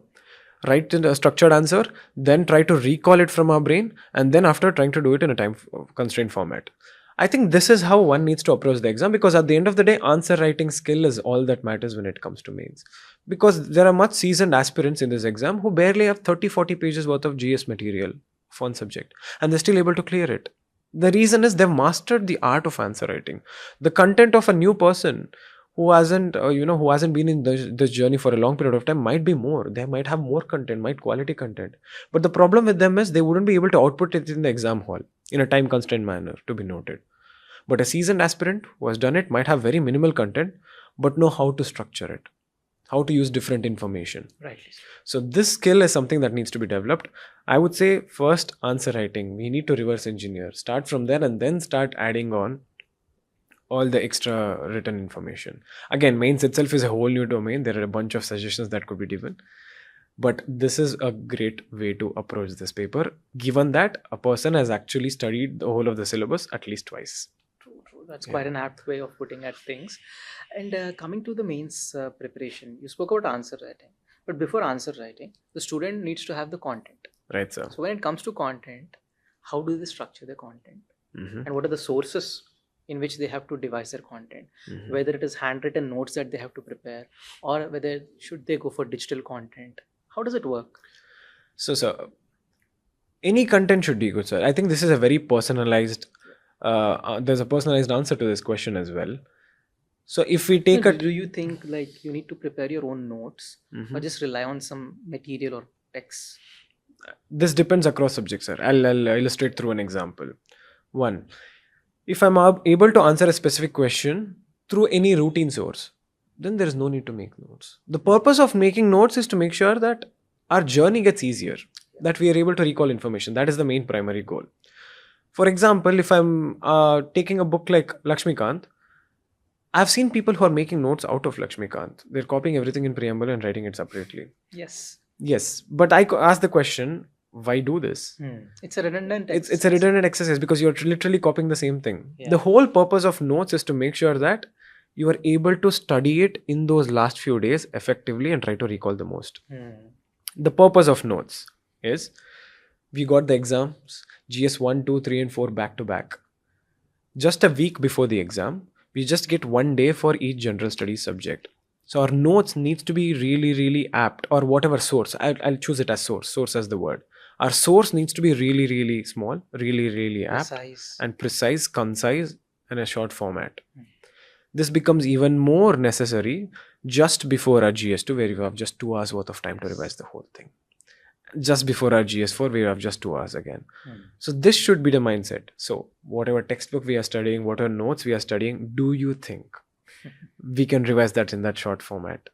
write in a structured answer, then try to recall it from our brain, and then after trying to do it in a time constrained format. I think this is how one needs to approach the exam, because at the end of the day, answer writing skill is all that matters when it comes to mains. Because there are much seasoned aspirants in this exam who barely have 30-40 pages worth of GS material for one subject, and they're still able to clear it. The reason is they've mastered the art of answer writing. The content of a new person who hasn't been in this journey for a long period of time might be more. They might have more content, might quality content. But the problem with them is they wouldn't be able to output it in the exam hall in a time constrained manner, to be noted. But a seasoned aspirant who has done it might have very minimal content, but know how to structure it, how to use different information. Right. So this skill is something that needs to be developed. I would say first answer writing. We need to reverse engineer. Start from there and then start adding on all the extra written information. Again, mains itself is a whole new domain. There are a bunch of suggestions that could be given. But this is a great way to approach this paper, given that a person has actually studied the whole of the syllabus at least twice. True, true. That's quite an apt way of putting at things. And coming to the mains preparation, you spoke about answer writing. But before answer writing, the student needs to have the content. Right, sir. So when it comes to content, how do they structure their content? Mhm. And what are the sources in which they have to devise their content? Mhm. Whether it is handwritten notes that they have to prepare, or whether should they go for digital content? How does it work? So, sir, any content should be good, sir. I think this is a very personalized. There's a personalized answer to this question as well. So, if we take No, a do you think like you need to prepare your own notes, or just rely on some material or text? this depends across subjects, sir. I'll illustrate through an example. One, if I'm able to answer a specific question through any routine source, then there is no need to make notes. The purpose of making notes is to make sure that our journey gets easier, that we are able to recall information. That is the main primary goal. For example, if I'm taking a book like Lakshmikant, I've seen people who are making notes out of Lakshmikant. They're copying everything in preamble and writing it separately. Yes. Yes, but I ask the question, why do this? It's a redundant. It's a redundant exercise because you're literally copying the same thing. Yeah. The whole purpose of notes is to make sure that you are able to study it in those last few days effectively and try to recall the most. The purpose of notes is we got the exams GS 1, 2, 3 and 4 back to back. Just a week before the exam, we just get 1 day for each general studies subject. So our notes needs to be really, really apt, or whatever source. I'll choose it as source. Source as the word. Our source needs to be really, really small, really, really apt, Precise. and precise, concise, and a short format. This becomes even more necessary just before our GS2, where you have just 2 hours worth of time to revise the whole thing. Just before our GS4, we have just 2 hours again. So this should be the mindset. So whatever textbook we are studying, whatever notes we are studying, do you think we can revise that in that short format?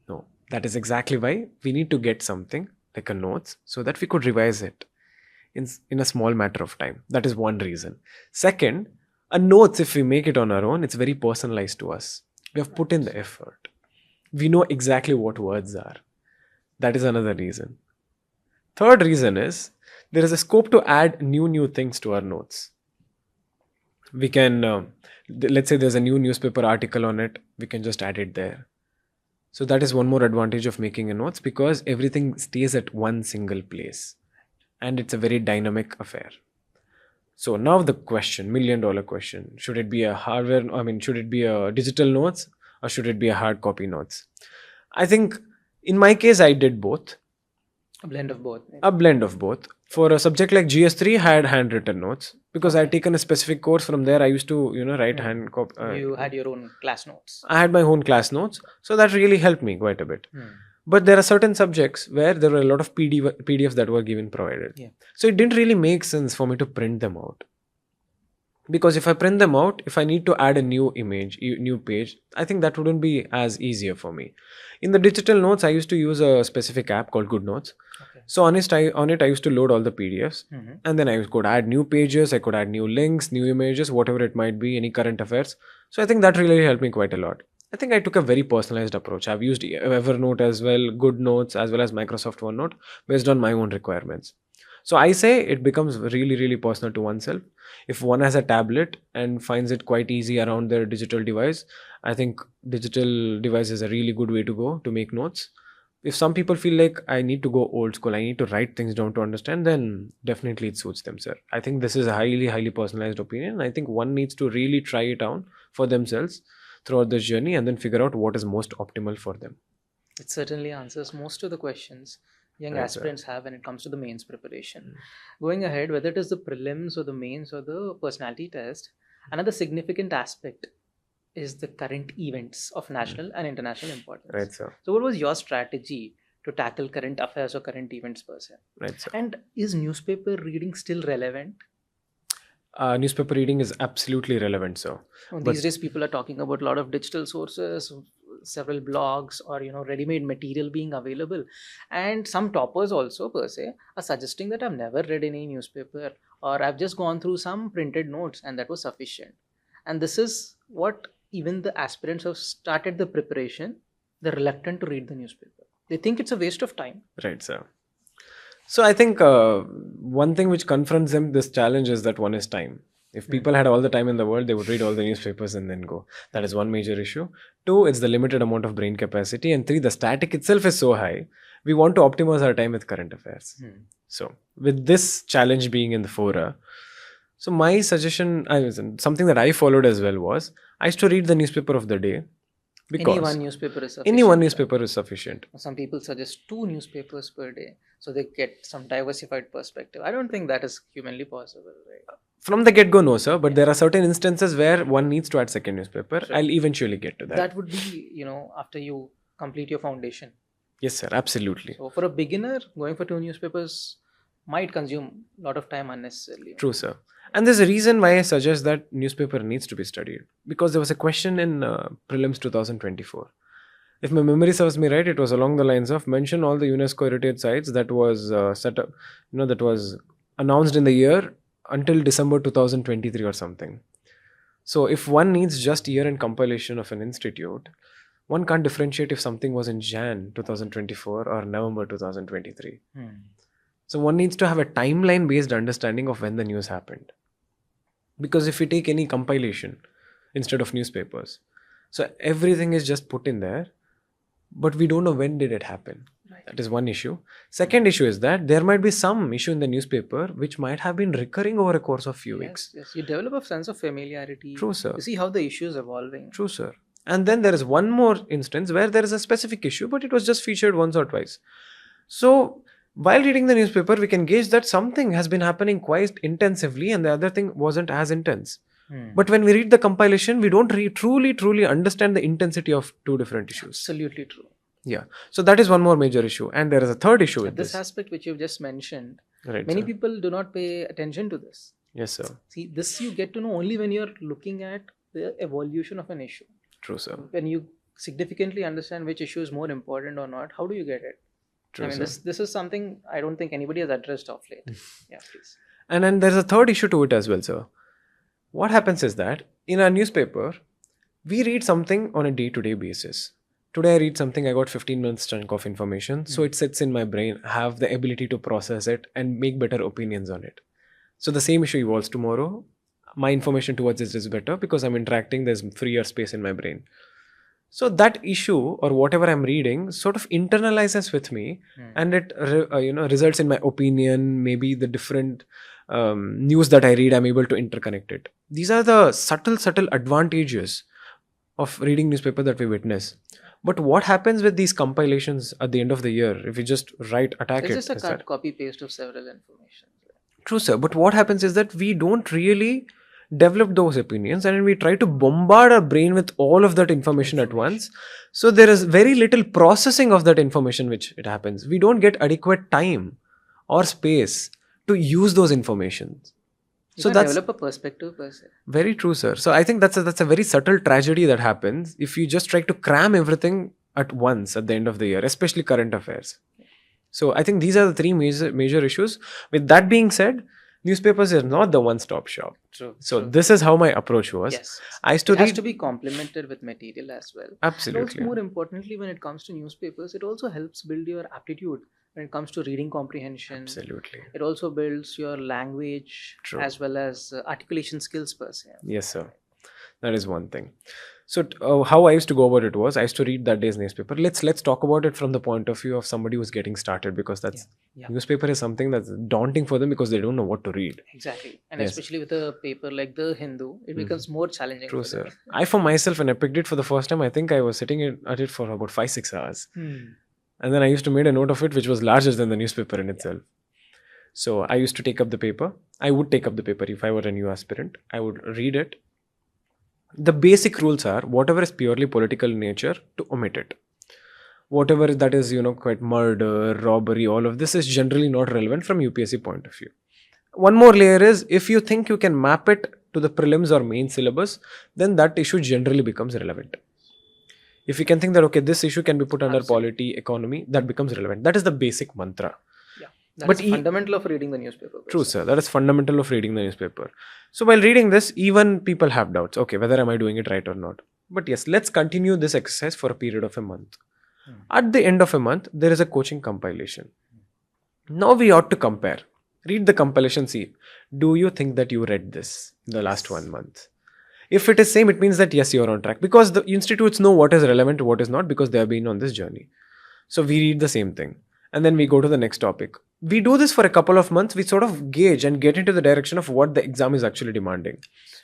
No. That is exactly why we need to get something like a notes so that we could revise it in a small matter of time. That is one reason. Second, a notes, if we make it on our own, it's very personalized to us. We have put in the effort. We know exactly what words are. That is another reason. Third reason is there is a scope to add new things to our notes. We can, let's say there's a new newspaper article on it, we can just add it there. So that is one more advantage of making a notes, because everything stays at one single place and it's a very dynamic affair. So now the question, $1 million question, should it be should it be a digital notes or should it be a hard copy notes? I think in my case, I did both. A blend of both. A blend of both. For a subject like GS3, I had handwritten notes because I had taken a specific course from there. I used to, write hand copy. You had your own class notes. I had my own class notes. So that really helped me quite a bit. But there are certain subjects where there were a lot of PDFs that were given provided. Yeah. So it didn't really make sense for me to print them out. Because if I print them out, if I need to add a new image, new page, I think that wouldn't be as easier for me. In the digital notes, I used to use a specific app called Good Notes. Okay. So on it, I used to load all the PDFs. And then I could add new pages, I could add new links, new images, whatever it might be, any current affairs. So I think that really helped me quite a lot. I think I took a very personalized approach. I've used Evernote as well, Good Notes, as well as Microsoft OneNote based on my own requirements. So I say it becomes really, really personal to oneself. If one has a tablet and finds it quite easy around their digital device, I think digital device is a really good way to go to make notes. If some people feel like I need to go old school, I need to write things down to understand, then definitely it suits them, sir. I think this is a highly, highly personalized opinion. I think one needs to really try it out for themselves throughout this journey and then figure out what is most optimal for them. It certainly answers most of the questions young aspirants have when it comes to the mains preparation. Going ahead, whether it is the prelims or the mains or the personality test, another significant aspect is the current events of national and international importance. Right, sir. So what was your strategy to tackle current affairs or current events per se? Right, sir. And is newspaper reading still relevant? Newspaper reading is absolutely relevant, sir. These days people are talking about a lot of digital sources, several blogs, or ready-made material being available, and some toppers also per se are suggesting that I've never read any newspaper, or I've just gone through some printed notes and that was sufficient. And this is what even the aspirants have started the preparation. They're reluctant to read the newspaper. They think it's a waste of time. Right, sir. So I think one thing which confronts them this challenge is that one is time. If people had all the time in the world, they would read all the newspapers and then go. That is one major issue. 2, it's the limited amount of brain capacity. And 3, the static itself is so high. We want to optimize our time with current affairs. So with this challenge being in the fora, so my suggestion, something that I followed as well was, I used to read the newspaper of the day. Because Any one newspaper is sufficient. Any one newspaper is sufficient. Some people suggest 2 newspapers per day, so they get some diversified perspective. I don't think that is humanly possible, right? From the get-go, no, sir. But there are certain instances where one needs to add second newspaper. Sure. I'll eventually get to that. That would be, after you complete your foundation. Yes, sir. Absolutely. So for a beginner, going for 2 newspapers might consume a lot of time unnecessarily. True, sir. And there's a reason why I suggest that newspaper needs to be studied. Because there was a question in Prelims 2024. If my memory serves me right, it was along the lines of mention all the UNESCO heritage sites that was set up, that was announced in the year until December 2023 or something. So if one needs just year-end compilation of an institute, one can't differentiate if something was in Jan 2024 or November 2023. So one needs to have a timeline-based understanding of when the news happened. Because if we take any compilation instead of newspapers, so everything is just put in there, but we don't know when did it happen. Right. That is one issue. Second issue is that there might be some issue in the newspaper which might have been recurring over a course of few weeks. Yes, you develop a sense of familiarity. True, sir. You see how the issue is evolving. True, sir. And then there is one more instance where there is a specific issue, but it was just featured once or twice. So while reading the newspaper, we can gauge that something has been happening quite intensively and the other thing wasn't as intense. But when we read the compilation, we don't truly understand the intensity of 2 different issues. Absolutely true. Yeah. So that is one more major issue. And there is a third issue with this aspect which you've just mentioned. Right, many sir. People do not pay attention to this. Yes, sir. See, this you get to know only when you're looking at the evolution of an issue. True, sir. When you significantly understand which issue is more important or not, how do you get it? True, this is something I don't think anybody has addressed of late. Yeah, please. And then there's a third issue to it as well, sir. What happens is that in our newspaper, we read something on a day-to-day basis. Today I read something, I got 15 minutes chunk of information. So it sits in my brain, have the ability to process it and make better opinions on it. So the same issue evolves tomorrow. My information towards it is better because I'm interacting, there's freer space in my brain. So that issue or whatever I'm reading sort of internalizes with me and it results in my opinion, maybe the different news that I read, I'm able to interconnect it. These are the subtle advantages of reading newspaper that we witness. But what happens with these compilations at the end of the year if you just attack it's just a copy paste of several information. True, sir. But what happens is that we don't really develop those opinions and we try to bombard our brain with all of that information at once. So there is very little processing of that information which it happens. We don't get adequate time or space to use those informations. So that's develop a perspective per se. Very true, sir. So I think that's a very subtle tragedy that happens if you just try to cram everything at once at the end of the year, especially current affairs. So I think these are the 3 major issues. With that being said, newspapers is not the one-stop shop. True. So this is how my approach was. Yes. I used to it has to be complemented with material as well. Absolutely. But also more importantly, when it comes to newspapers, it also helps build your aptitude when it comes to reading comprehension. Absolutely. It also builds your language as well as articulation skills per se. Yes, sir. That is one thing. So how I used to go about it was I used to read that day's newspaper. Let's talk about it from the point of view of somebody who's getting started because that's newspaper is something that's daunting for them because they don't know what to read. Exactly. And especially with a paper like The Hindu, it becomes more challenging. True, sir. I for myself, when I picked it for the first time, I think I was sitting at it for about 5-6 hours. And then I used to make a note of it which was larger than the newspaper in itself. So I used to take up the paper. I would take up the paper if I were a new aspirant. I would read it. The basic rules are whatever is purely political nature to omit it. Whatever that is, quite murder, robbery, all of this is generally not relevant from UPSC point of view. One more layer is if you think you can map it to the prelims or main syllabus, then that issue generally becomes relevant. If you can think that, okay, this issue can be put under polity, economy, that becomes relevant. That is the basic mantra. Yeah. That's fundamental of reading the newspaper. True, sir. That is fundamental of reading the newspaper. So while reading this, even people have doubts. Okay, whether am I doing it right or not? But yes, let's continue this exercise for a period of a month. At the end of a month, there is a coaching compilation. Now we ought to compare. Read the compilation, see. Do you think that you read this the last 1 month? If it is same, it means that yes, you are on track. Because the institutes know what is relevant, what is not, because they have been on this journey. So we read the same thing. And then we go to the next topic. We do this for a couple of months. We sort of gauge and get into the direction of what the exam is actually demanding.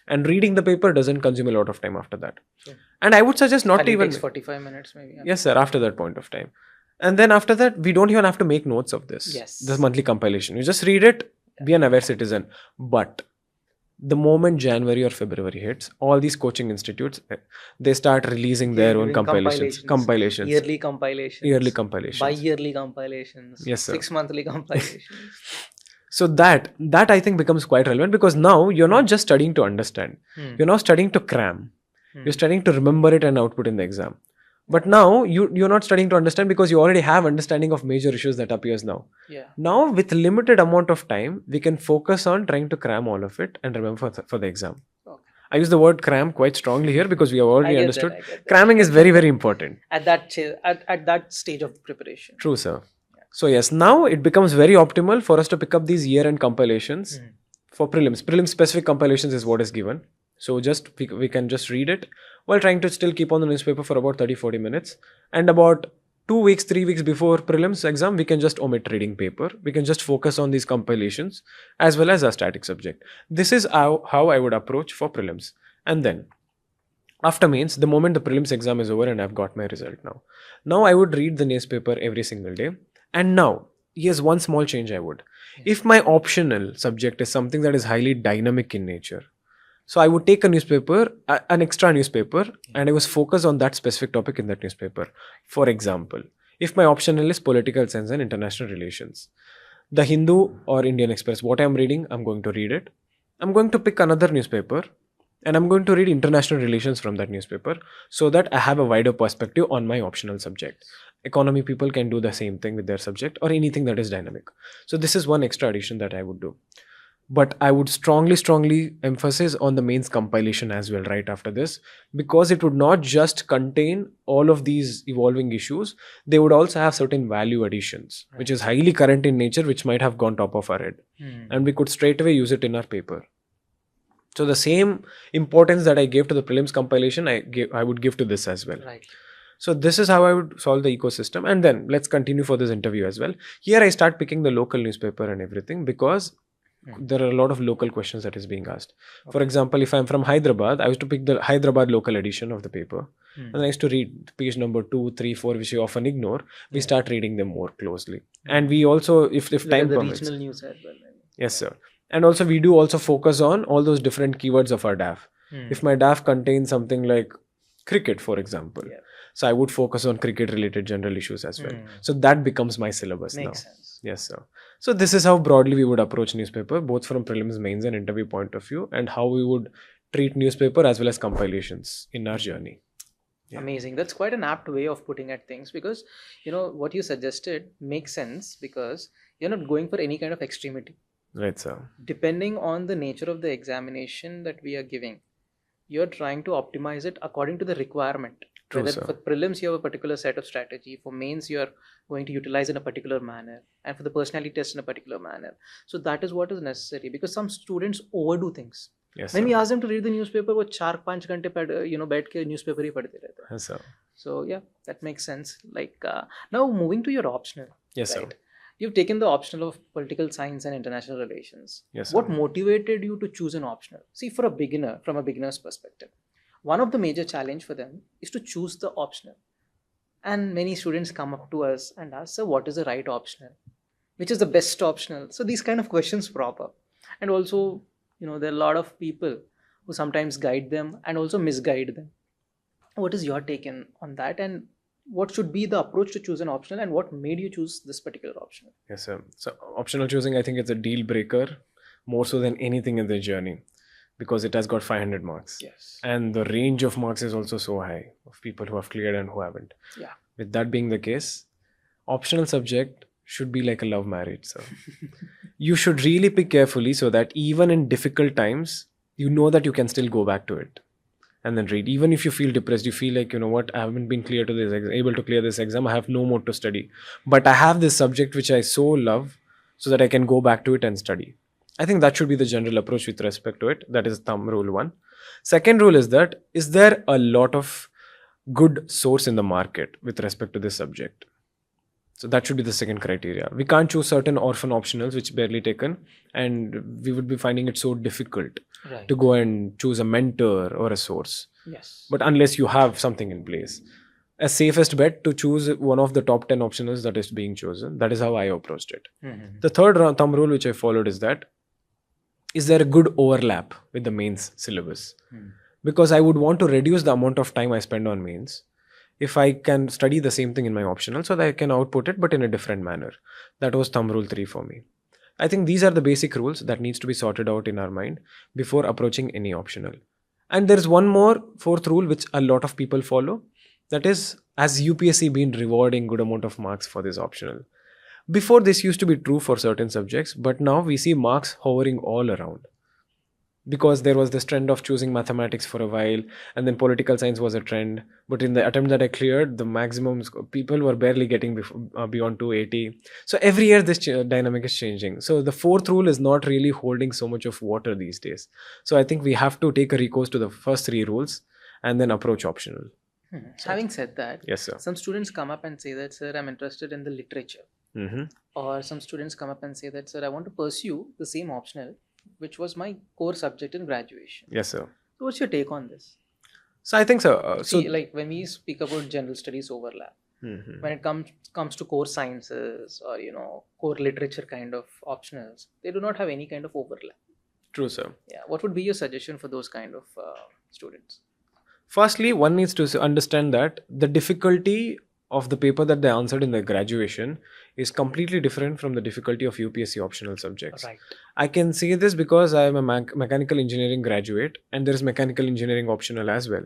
And reading the paper doesn't consume a lot of time after that. Sure. And I would suggest not to even... It takes 45 minutes maybe. Yeah. Yes, sir, after that point of time. And then after that, we don't even have to make notes of this. Yes. This monthly compilation. You just read it, be an aware citizen. But the moment January or February hits, all these coaching institutes, they start releasing their own compilations. Yearly compilations. Bi-yearly compilations. Yes, sir. 6 monthly compilations. So that I think becomes quite relevant, because now you're not just studying to understand. You're now studying to cram. You're studying to remember it and output in the exam. But now you're not studying to understand, because you already have understanding of major issues that appears now. Yeah. Now with limited amount of time, we can focus on trying to cram all of it and remember for the exam. Okay. I use the word cram quite strongly here because we have already understood. Cramming is very, very important. At that stage of preparation. True, sir. Yeah. So yes, now it becomes very optimal for us to pick up these year-end compilations for prelims. Prelim specific compilations is what is given. So just we can just read it while trying to still keep on the newspaper for about 30-40 minutes. And about 2 weeks, 3 weeks before prelims exam, we can just omit reading paper. We can just focus on these compilations as well as our static subject. This is how I would approach for prelims. And then after mains, the moment the prelims exam is over and I've got my result now I would read the newspaper every single day. And now, here's one small change I would. If my optional subject is something that is highly dynamic in nature, so I would take a newspaper, an extra newspaper, and I was focused on that specific topic in that newspaper. For example, if my optional is political science and international relations, the Hindu or Indian Express, what I'm reading, I'm going to read it. I'm going to pick another newspaper and I'm going to read international relations from that newspaper, so that I have a wider perspective on my optional subject. Economy people can do the same thing with their subject or anything that is dynamic. So this is one extra addition that I would do. But I would strongly emphasize on the mains compilation as well right after this, because it would not just contain all of these evolving issues. They would also have certain value additions, which is highly current in nature, which might have gone top of our head. And we could straight away use it in our paper. So the same importance that I gave to the prelims compilation, I would give to this as well. Right. So this is how I would solve the ecosystem. And then let's continue for this interview as well. Here I start picking the local newspaper and everything, because there are a lot of local questions that is being asked. Okay. For example, if I'm from Hyderabad, I used to pick the Hyderabad local edition of the paper. And I used to read page number 2, 3, 4, which you often ignore. We start reading them more closely. And we also, if time permits. Regional news as well. Yes, sir. And also we do also focus on all those different keywords of our DAF. If my DAF contains something like cricket, for example. So I would focus on cricket related general issues as well. So that becomes my syllabus now. Makes sense. Yes, sir. So this is how broadly we would approach newspaper, both from prelims, mains and interview point of view, and how we would treat newspaper as well as compilations in our journey. Yeah. Amazing. That's quite an apt way of putting at things, because what you suggested makes sense, because you're not going for any kind of extremity. Right, sir. Depending on the nature of the examination that we are giving, you're trying to optimize it according to the requirement. True, Whether sir. for prelims you have a particular set of strategy, for mains you are going to utilize in a particular manner, and for the personality test in a particular manner. So that is what is necessary, because some students overdo things. Yes, when sir. we ask them to read the newspaper, वो 4-5 घंटे बैठ के newspaper ही पढ़ते रहते हैं. Yes, sir. So yeah, that makes sense. Now moving to your optional. Yes, right? sir. You've taken the optional of political science and international relations. Yes, sir. What motivated you to choose an optional? See, for a beginner, from a beginner's perspective, one of the major challenge for them is to choose the optional. And many students come up to us and ask, sir, what is the right optional? Which is the best optional? So these kind of questions prop up. And also, there are a lot of people who sometimes guide them and also misguide them. What is your take on that? And what should be the approach to choose an optional, and what made you choose this particular optional? Yes, sir. So optional choosing, I think it's a deal breaker more so than anything in the journey, because it has got 500 marks. Yes. And the range of marks is also so high of people who have cleared and who haven't. Yeah. With that being the case, optional subject should be like a love marriage. So you should really pick carefully so that even in difficult times, you know that you can still go back to it and then read. Even if you feel depressed, you feel like, you know what, I haven't been clear to this able to clear this exam. I have no more to study. But I have this subject which I so love so that I can go back to it and study. I think that should be the general approach with respect to it. That is thumb rule one. Second rule is that, is there a lot of good source in the market with respect to this subject? So that should be the second criteria. We can't choose certain orphan optionals which barely taken, and we would be finding it so difficult Right. to go and choose a mentor or a source. Yes. But unless you have something in place, a safest bet to choose one of the top 10 optionals that is being chosen. That is how I approached it. Mhm. The third thumb rule which I followed is that, is there a good overlap with the mains syllabus? Because I would want to reduce the amount of time I spend on mains if I can study the same thing in my optional so that I can output it but in a different manner. That was thumb rule 3 for me. I think these are the basic rules that needs to be sorted out in our mind before approaching any optional. And there's one more fourth rule which a lot of people follow. That is, has UPSC been rewarding good amount of marks for this optional? Before, this used to be true for certain subjects, but now we see marks hovering all around. Because there was this trend of choosing mathematics for a while, and then political science was a trend. But in the attempt that I cleared, the maximum people were barely getting beyond 280. So every year this dynamic is changing. So the fourth rule is not really holding so much of water these days. So I think we have to take a recourse to the first three rules and then approach optional. Having said that, Yes, sir. some students come up and say that, sir, I'm interested in the literature. Or some students come up and say that, sir, I want to pursue the same optional, which was my core subject in graduation. Yes, sir. So what's your take on this? So I think so. See, like when we speak about general studies overlap, when it comes to core sciences or core literature kind of optionals, they do not have any kind of overlap. True, sir. Yeah. What would be your suggestion for those kind of students? Firstly, one needs to understand that the difficulty of the paper that they answered in their graduation is completely different from the difficulty of UPSC optional subjects. Right. I can say this because I am a mechanical engineering graduate and there is mechanical engineering optional as well.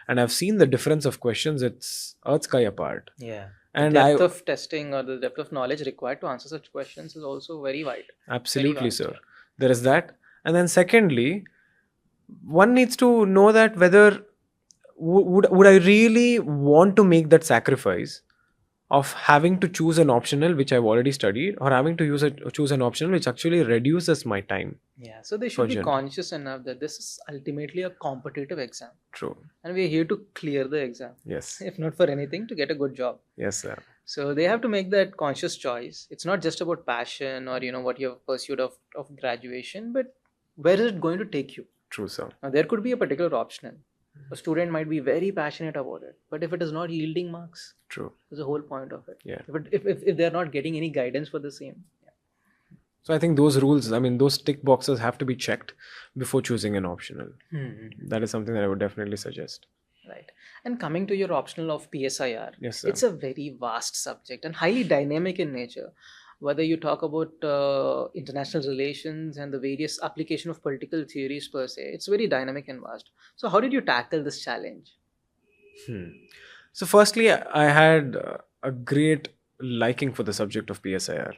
And I've seen the difference of questions, it's earth sky apart. Yeah. And the depth of testing or the depth of knowledge required to answer such questions is also very wide. Absolutely, very vast, sir. There is that. And then secondly, one needs to know that whether would I really want to make that sacrifice of having to choose an optional which I've already studied, or having to choose an optional which actually reduces my time. Yeah, so they should be conscious enough that this is ultimately a competitive exam. True. And we're here to clear the exam. Yes. If not for anything, to get a good job. Yes, sir. So they have to make that conscious choice. It's not just about passion or what you have pursued of graduation, but where is it going to take you? True, sir. Now there could be a particular optional. A student might be very passionate about it, but if it is not yielding marks, true, that's the whole point of it. Yeah. If they're not getting any guidance for the same. Yeah. So I think those rules, those tick boxes have to be checked before choosing an optional. That is something that I would definitely suggest. Right. And coming to your optional of PSIR, yes, sir. It's a very vast subject and highly dynamic in nature. Whether you talk about international relations and the various application of political theories per se, it's very dynamic and vast. So how did you tackle this challenge? So firstly, I had a great liking for the subject of PSIR.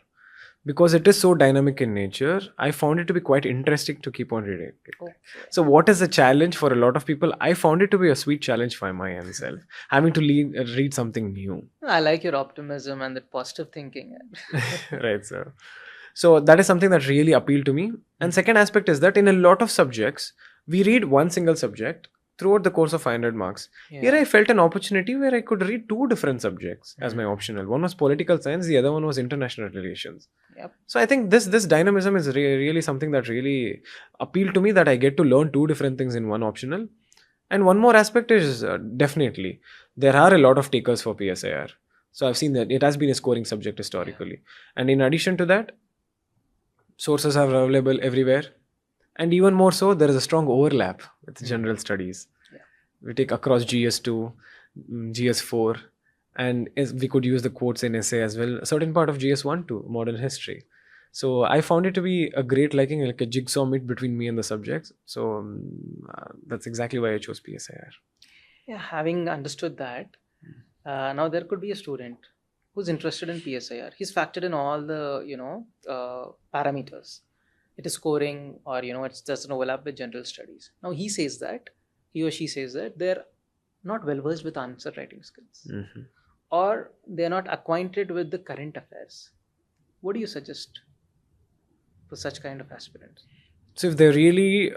Because it is so dynamic in nature, I found it to be quite interesting to keep on reading it. Okay. So what is the challenge for a lot of people? I found it to be a sweet challenge for myself, having to read something new. I like your optimism and that positive thinking. Right, sir. So that is something that really appealed to me. And second aspect is that in a lot of subjects, we read one single subject throughout the course of 500 marks. Yeah. Here I felt an opportunity where I could read two different subjects as my optional. One was political science, the other one was international relations. Yep. So I think this dynamism is really something that really appealed to me, that I get to learn two different things in one optional. And one more aspect is definitely, there are a lot of takers for PSIR. So I've seen that it has been a scoring subject historically. Yeah. And in addition to that, sources are available everywhere. And even more so, there is a strong overlap with general studies. Yeah. We take across GS2, GS4, and we could use the quotes in essay as well. A certain part of GS1 too, modern history. So I found it to be a great liking, like a jigsaw meet between me and the subjects. So that's exactly why I chose PSIR. Yeah, having understood that, now there could be a student who's interested in PSIR, he's factored in all the, parameters. It is scoring, or, it doesn't overlap with general studies. Now he or she says that they're not well versed with answer writing skills, or they're not acquainted with the current affairs. What do you suggest for such kind of aspirants? So if they're really,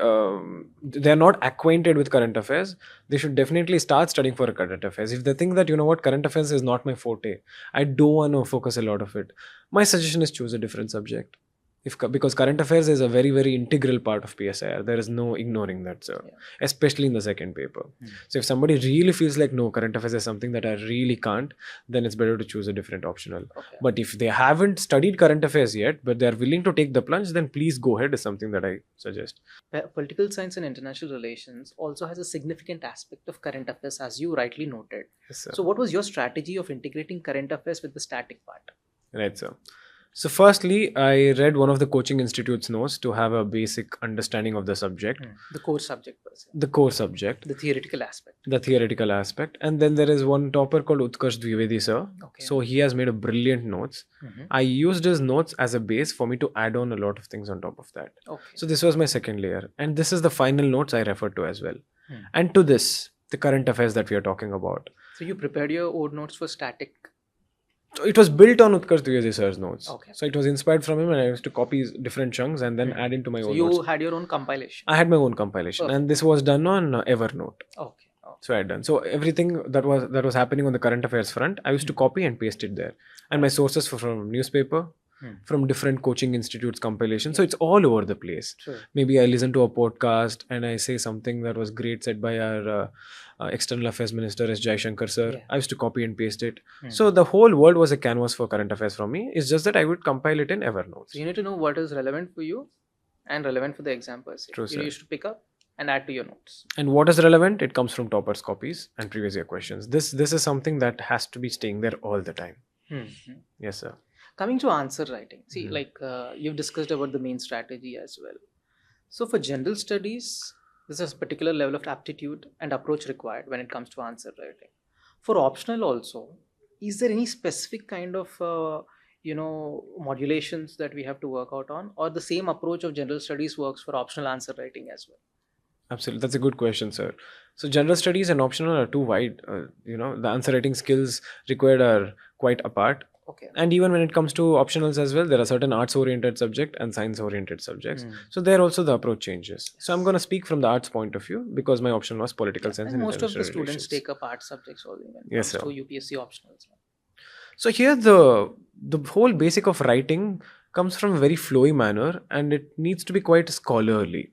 they're not acquainted with current affairs, they should definitely start studying for a current affairs. If they think that, current affairs is not my forte, I don't want to focus a lot of it, my suggestion is choose a different subject. Because current affairs is a very, very integral part of PSIR. There is no ignoring that, sir. Yeah. Especially in the second paper. So if somebody really feels like, no, current affairs is something that I really can't, then it's better to choose a different optional. Okay. But if they haven't studied current affairs yet, but they're willing to take the plunge, then please go ahead is something that I suggest. Political science and international relations also has a significant aspect of current affairs, as you rightly noted. Yes, sir. So what was your strategy of integrating current affairs with the static part? Right, sir. So firstly, I read one of the coaching institute's notes to have a basic understanding of the subject. The core subject per se. The core subject. The theoretical aspect. The theoretical aspect. And then there is one topper called Utkarsh Dwivedi, sir. Okay. So he has made a brilliant notes. I used his notes as a base for me to add on a lot of things on top of that. Okay. So this was my second layer. And this is the final notes I referred to as well. And to this, the current affairs that we are talking about. So you prepared your own notes for static. So it was built on Utkarsh Dwivedi sir's notes. Okay. So it was inspired from him, and I used to copy different chunks and then add into my So own you notes. had your own compilation. I had my own compilation. Perfect. And this was done on Evernote. Okay. So I had done. So everything that was happening on the current affairs front, I used to copy and paste it there. And my sources were from newspaper, from different coaching institutes compilation. So it's all over the place. Sure. Maybe I listen to a podcast and I say something that was great said by our external affairs minister S. Shashank sir. Yeah. I used to copy and paste it. So the whole world was a canvas for current affairs from me. It's just that I would compile it in Evernote. So you need to know what is relevant for you and relevant for the exam per se. True, You sir. used to pick up and add to your notes. And what is relevant? It comes from toppers copies and previous year questions. This is something that has to be staying there all the time. Yes, sir. Coming to answer writing, see, you've discussed about the main strategy as well. So for general studies, this is a particular level of aptitude and approach required when it comes to answer writing. For optional also, is there any specific kind of modulations that we have to work out on, or the same approach of general studies works for optional answer writing as well? Absolutely. That's a good question, sir. So general studies and optional are too wide. The answer writing skills required are quite apart. Okay. And even when it comes to optionals as well, there are certain arts-oriented subject and science-oriented subjects. So there also the approach changes. So I'm going to speak from the arts point of view because my option was political science And and most of the international students relations. take up art subjects only when it Yes, comes sir. to UPSC optionals. So here the whole basic of writing comes from a very flowy manner and it needs to be quite scholarly.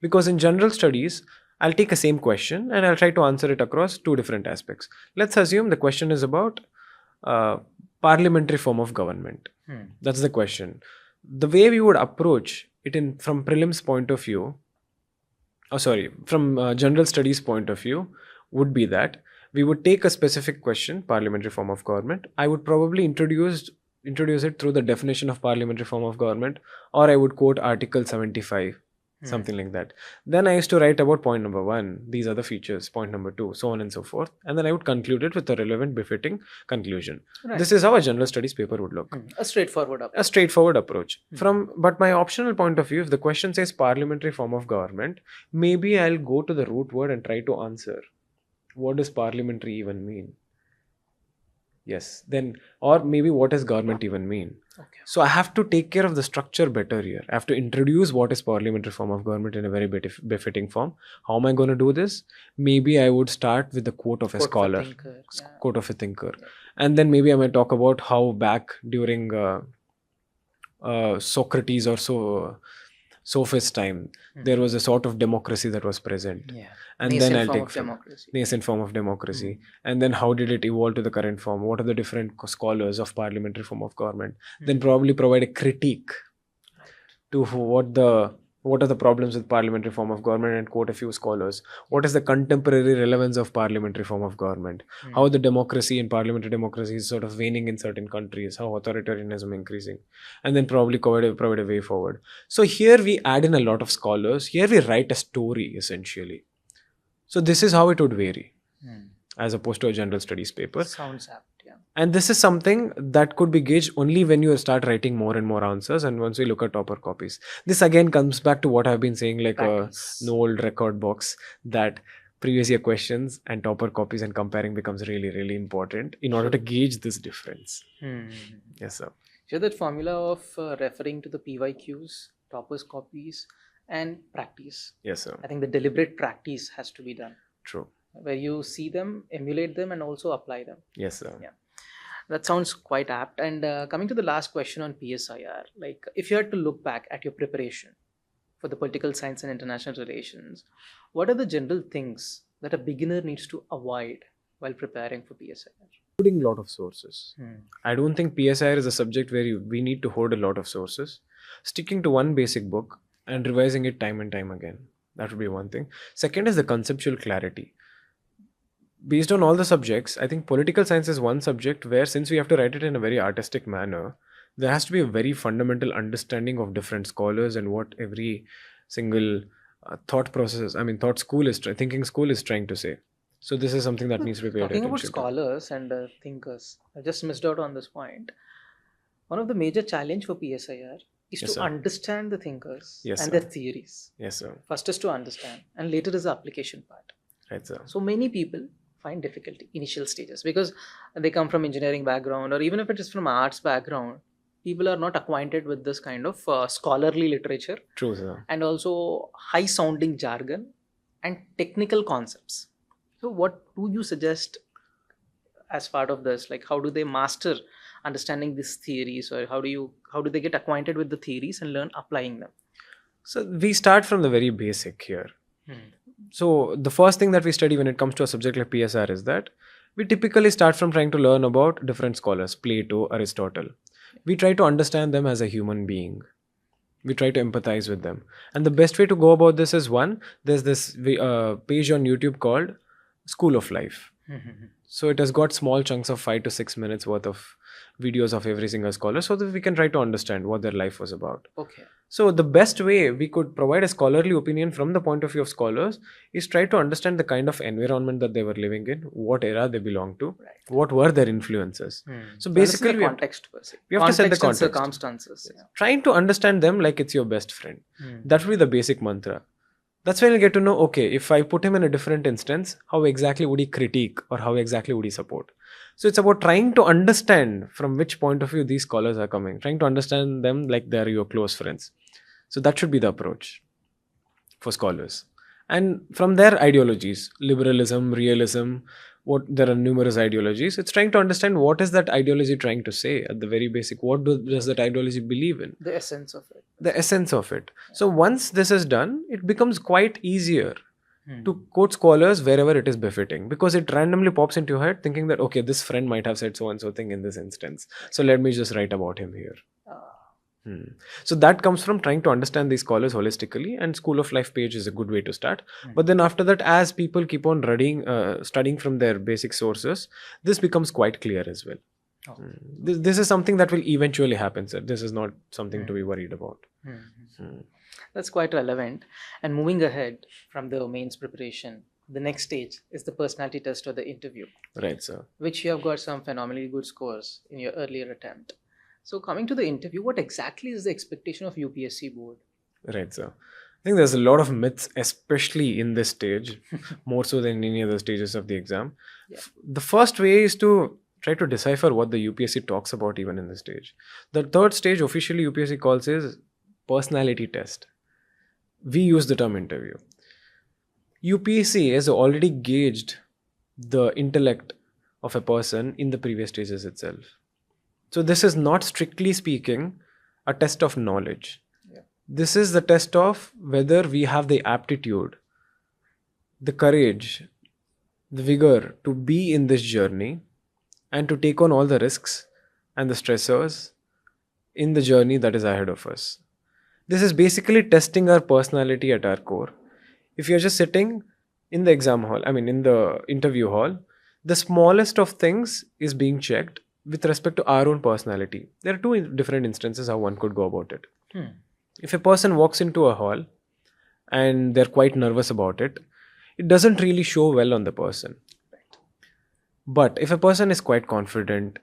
Because in general studies, I'll take a same question and I'll try to answer it across two different aspects. Let's assume the question is about parliamentary form of government. That's the question. The way we would approach it from prelims point of view, from general studies point of view, would be that we would take a specific question, parliamentary form of government. I would probably introduce it through the definition of parliamentary form of government, or I would quote Article 75. Something like that. Then I used to write about point number 1. These are the features. Point number 2, so on and so forth. And then I would conclude it with a relevant, befitting conclusion. Right. This is how a general studies paper would look. A straightforward approach. A straightforward approach. But my optional point of view, if the question says parliamentary form of government, maybe I'll go to the root word and try to answer. What does parliamentary even mean? Yes. Then, or maybe what does government even mean? Okay. So I have to take care of the structure better here. I have to introduce what is parliamentary form of government in a very befitting form. How am I going to do this? Maybe I would start with the quote of a scholar, quote of a thinker. Yeah. And then maybe I might talk about how back during Socrates or Sophist time, there was a sort of democracy that was present. Yeah. And nascent then I'll form take of democracy. Nascent form of democracy. And then how did it evolve to the current form? What are the different scholars of parliamentary form of government? Then probably provide a critique to what are the problems with parliamentary form of government and quote a few scholars. What is the contemporary relevance of parliamentary form of government? How the democracy and parliamentary democracy is sort of waning in certain countries, how authoritarianism increasing, and then probably provide a way forward. So here we add in a lot of scholars. Here we write a story essentially. So this is how it would vary as opposed to a general studies paper. Sounds apt, yeah. And this is something that could be gauged only when you start writing more and more answers and once we look at topper copies. This again comes back to what I've been saying, like Practice. an old record box, that previous year questions and topper copies and comparing becomes really, really important in order to gauge this difference. Yes, sir. So that formula of referring to the PYQs, toppers copies, and practice. Yes, sir. I think the deliberate practice has to be done. True. Where you see them, emulate them, and also apply them. Yes, sir. Yeah. That sounds quite apt. And coming to the last question on PSIR, like if you had to look back at your preparation for the political science and international relations, what are the general things that a beginner needs to avoid while preparing for PSIR? Holding a lot of sources. I don't think PSIR is a subject where we need to hold a lot of sources. Sticking to one basic book and revising it time and time again. That would be one thing. Second is the conceptual clarity. Based on all the subjects, I think political science is one subject where, since we have to write it in a very artistic manner, there has to be a very fundamental understanding of different scholars and what every single thought school is thinking school is trying to say. So this is something that needs to be paid Talking attention about to. scholars and thinkers, I just missed out on this point. One of the major challenge for PSIR is Yes, to sir. understand the thinkers Yes, and sir. their theories. Yes, sir. First is to understand, and later is the application part. Right, sir. So many people find difficulty initial stages because they come from engineering background, or even if it is from arts background, people are not acquainted with this kind of scholarly literature True, sir. and also high sounding jargon and technical concepts. So what do you suggest as part of this? Like, how do they master understanding these theories, or how do they get acquainted with the theories and learn applying them? So we start from the very basic here. So the first thing that we study when it comes to a subject like PSR is that we typically start from trying to learn about different scholars, Plato, Aristotle. We try to understand them as a human being. We try to empathize with them. And the best way to go about this is, one, there's this page on YouTube called School of Life. So it has got small chunks of 5 to 6 minutes worth of videos of every single scholar so that we can try to understand what their life was about. Okay. So the best way we could provide a scholarly opinion from the point of view of scholars is try to understand the kind of environment that they were living in, what era they belong to, Right. what were their influences. So This basically is the we have, context per se. we have to set the and context. circumstances. Yeah. Trying to understand them like it's your best friend. That will be the basic mantra. That's when you'll get to know, okay, if I put him in a different instance, how exactly would he critique or how exactly would he support? So it's about trying to understand from which point of view these scholars are coming, trying to understand them like they're your close friends. So that should be the approach for scholars. And from their ideologies, liberalism, realism, there are numerous ideologies. It's trying to understand what is that ideology trying to say at the very basic. What does that ideology believe in? The essence of it. The essence of it. So once this is done, it becomes quite easier to quote scholars wherever it is befitting, because it randomly pops into your head thinking that, okay, this friend might have said so and so thing in this instance, so let me just write about him here. So that comes from trying to understand these scholars holistically, and School of Life page is a good way to start. But then after that, as people keep on studying from their basic sources, this becomes quite clear as well. This is something that will eventually happen, sir. This is not something to be worried about. That's quite relevant. And moving ahead from the mains preparation, the next stage is the personality test or the interview, Right, sir. which you have got some phenomenally good scores in your earlier attempt. So coming to the interview, what exactly is the expectation of UPSC board? Right, sir. I think there's a lot of myths, especially in this stage, more so than any other stages of the exam. Yeah. The first way is to try to decipher what the UPSC talks about even in this stage. The third stage, officially UPSC calls, is personality test. We use the term interview. UPSC has already gauged the intellect of a person in the previous stages itself. So this is not, strictly speaking, a test of knowledge. Yeah. This is the test of whether we have the aptitude, the courage, the vigor to be in this journey and to take on all the risks and the stressors in the journey that is ahead of us. This is basically testing our personality at our core. If you're just sitting in the exam hall, in the interview hall, the smallest of things is being checked with respect to our own personality. There are two different instances how one could go about it. If a person walks into a hall and they're quite nervous about it, it doesn't really show well on the person. But if a person is quite confident,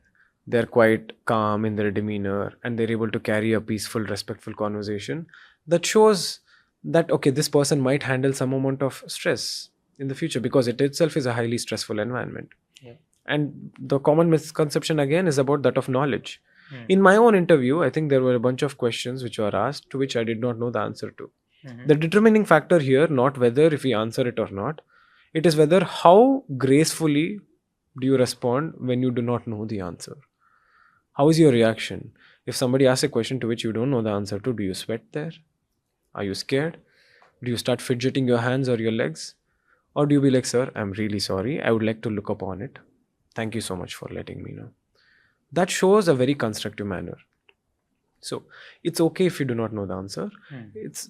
they're quite calm in their demeanor, and they're able to carry a peaceful, respectful conversation, that shows that, okay, this person might handle some amount of stress in the future, because it itself is a highly stressful environment. Yeah. And the common misconception again is about that of knowledge. Hmm. In my own interview, I think there were a bunch of questions which were asked to which I did not know the answer to. Mhm. The determining factor here, not whether if we answer it or not, it is whether how gracefully do you respond when you do not know the answer. How is your reaction? If somebody asks a question to which you don't know the answer to, do you sweat there? Are you scared? Do you start fidgeting your hands or your legs? Or do you be like, sir, I'm really sorry. I would like to look upon it. Thank you so much for letting me know. That shows a very constructive manner. So it's okay if you do not know the answer. It's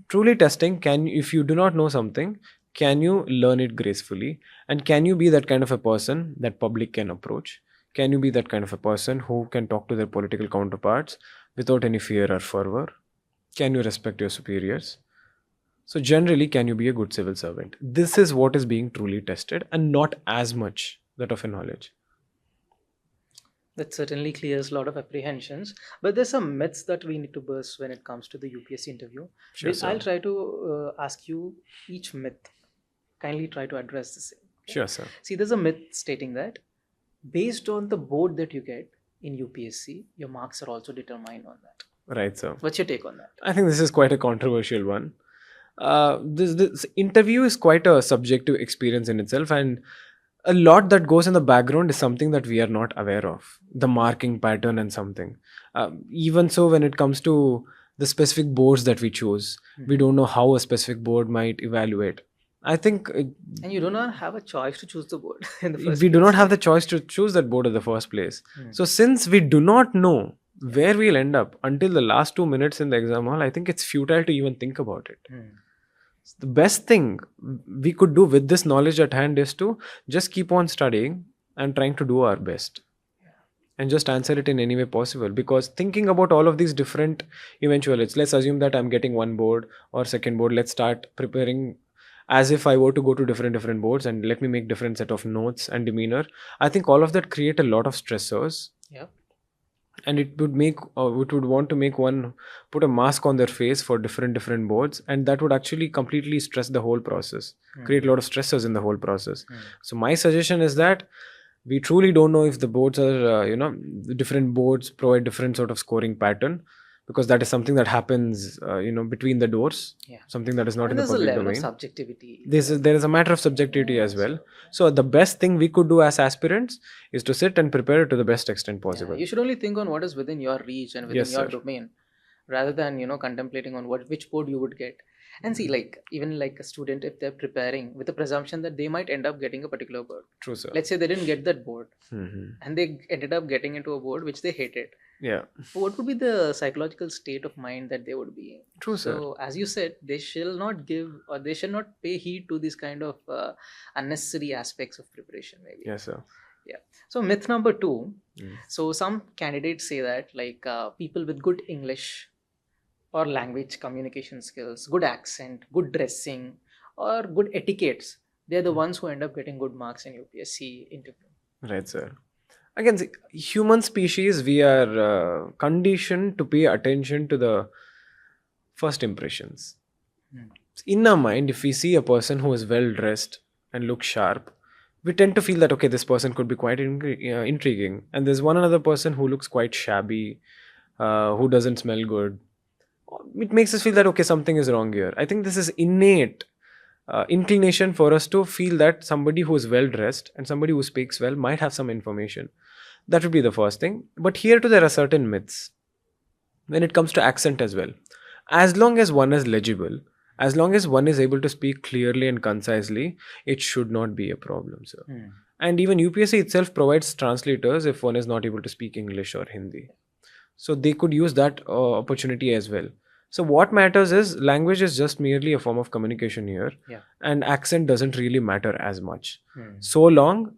truly testing. If you do not know something, can you learn it gracefully? And can you be that kind of a person that public can approach? Can you be that kind of a person who can talk to their political counterparts without any fear or fervor? Can you respect your superiors? So generally, can you be a good civil servant? This is what is being truly tested, and not as much that of a knowledge. That certainly clears a lot of apprehensions. But there's some myths that we need to burst when it comes to the UPSC interview. Sure, sir. I'll try to ask you each myth. Kindly try to address the same. Okay? Sure, sir. See, there's a myth stating that based on the board that you get in UPSC, your marks are also determined on that. Right, sir. What's your take on that? I think this is quite a controversial one. This interview is quite a subjective experience in itself, and a lot that goes in the background is something that we are not aware of, the marking pattern and something. Even so, when it comes to the specific boards that we choose, we don't know how a specific board might evaluate. I think And you do not have a choice to choose the board in the first we do place. not have the choice to choose that board in the first place. So since we do not know where we'll end up until the last 2 minutes in the exam hall, I think it's futile to even think about it. The best thing we could do with this knowledge at hand is to just keep on studying and trying to do our best, and just answer it in any way possible. Because thinking about all of these different eventualities, let's assume that I'm getting one board or second board, let's start preparing as if I were to go to different boards, and let me make different set of notes and demeanor. I think all of that create a lot of stressors. Yeah. And it would want to make one put a mask on their face for different boards, and that would actually completely stress the whole process, create a lot of stressors in the whole process. So my suggestion is that we truly don't know if the boards are the different boards provide different sort of scoring pattern, because that is something that happens between the doors. Yeah. Something that is not And in the there's a public level of domain. subjectivity. There is a matter of subjectivity as well. So the best thing we could do as aspirants is to sit and prepare it to the best extent possible. You should only think on what is within your reach and within Yes, your sir. domain, rather than contemplating on which board you would get. And see, like even like a student, if they're preparing with the presumption that they might end up getting a particular board. True, sir. Let's say they didn't get that board, Mhm. and they ended up getting into a board which they hated. Yeah. What would be the psychological state of mind that they would be in? True, sir. So, as you said, they shall not give or they shall not pay heed to these kind of unnecessary aspects of preparation, maybe. Yes, sir. Yeah. So, myth number 2. Mm. So, some candidates say that people with good English or language communication skills, good accent, good dressing, or good etiquettes, they're the ones who end up getting good marks in UPSC interview. Right, sir. Again, see, human species, we are conditioned to pay attention to the first impressions. In our mind, if we see a person who is well dressed and looks sharp, we tend to feel that, okay, this person could be quite intriguing. And there's one another person who looks quite shabby, who doesn't smell good. It makes us feel that, okay, something is wrong here. I think this is innate inclination for us to feel that somebody who is well dressed and somebody who speaks well might have some information. That would be the first thing. But here too, there are certain myths when it comes to accent as well. As long as one is legible, as long as one is able to speak clearly and concisely, it should not be a problem, sir. And even UPSC itself provides translators if one is not able to speak English or Hindi. So they could use that opportunity as well. So what matters is language is just merely a form of communication here. Yeah. And accent doesn't really matter as much. So long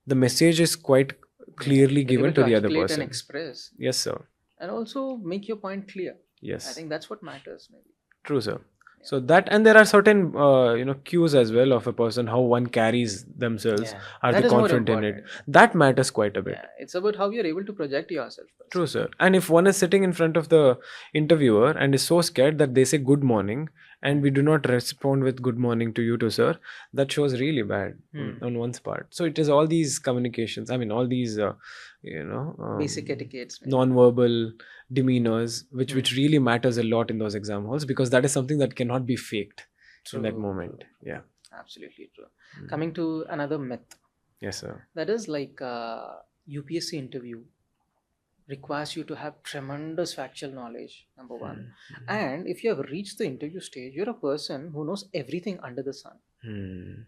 the message is quite clearly given to the other articulate person. and express, Yes, sir. and also make your point clear. Yes. I think that's what matters, maybe. True, sir. So that, and there are certain cues as well of a person, how one carries themselves. Yeah. Are That they is more confident in it? important. That matters quite a bit. Yeah, it's about how you're able to project yourself True, first. sir. And if one is sitting in front of the interviewer and is so scared that they say good morning and we do not respond with good morning to you too, sir, that shows really bad on one's part. So it is all these communications. I mean, all these, Basic etiquettes. Maybe. non-verbal demeanors, which really matters a lot in those exam halls, because that is something that cannot be faked in that moment. Yeah. Absolutely true. Coming to another myth. Yes, sir. That is like UPSC interview requires you to have tremendous factual knowledge, number one. And if you have reached the interview stage, you're a person who knows everything under the sun.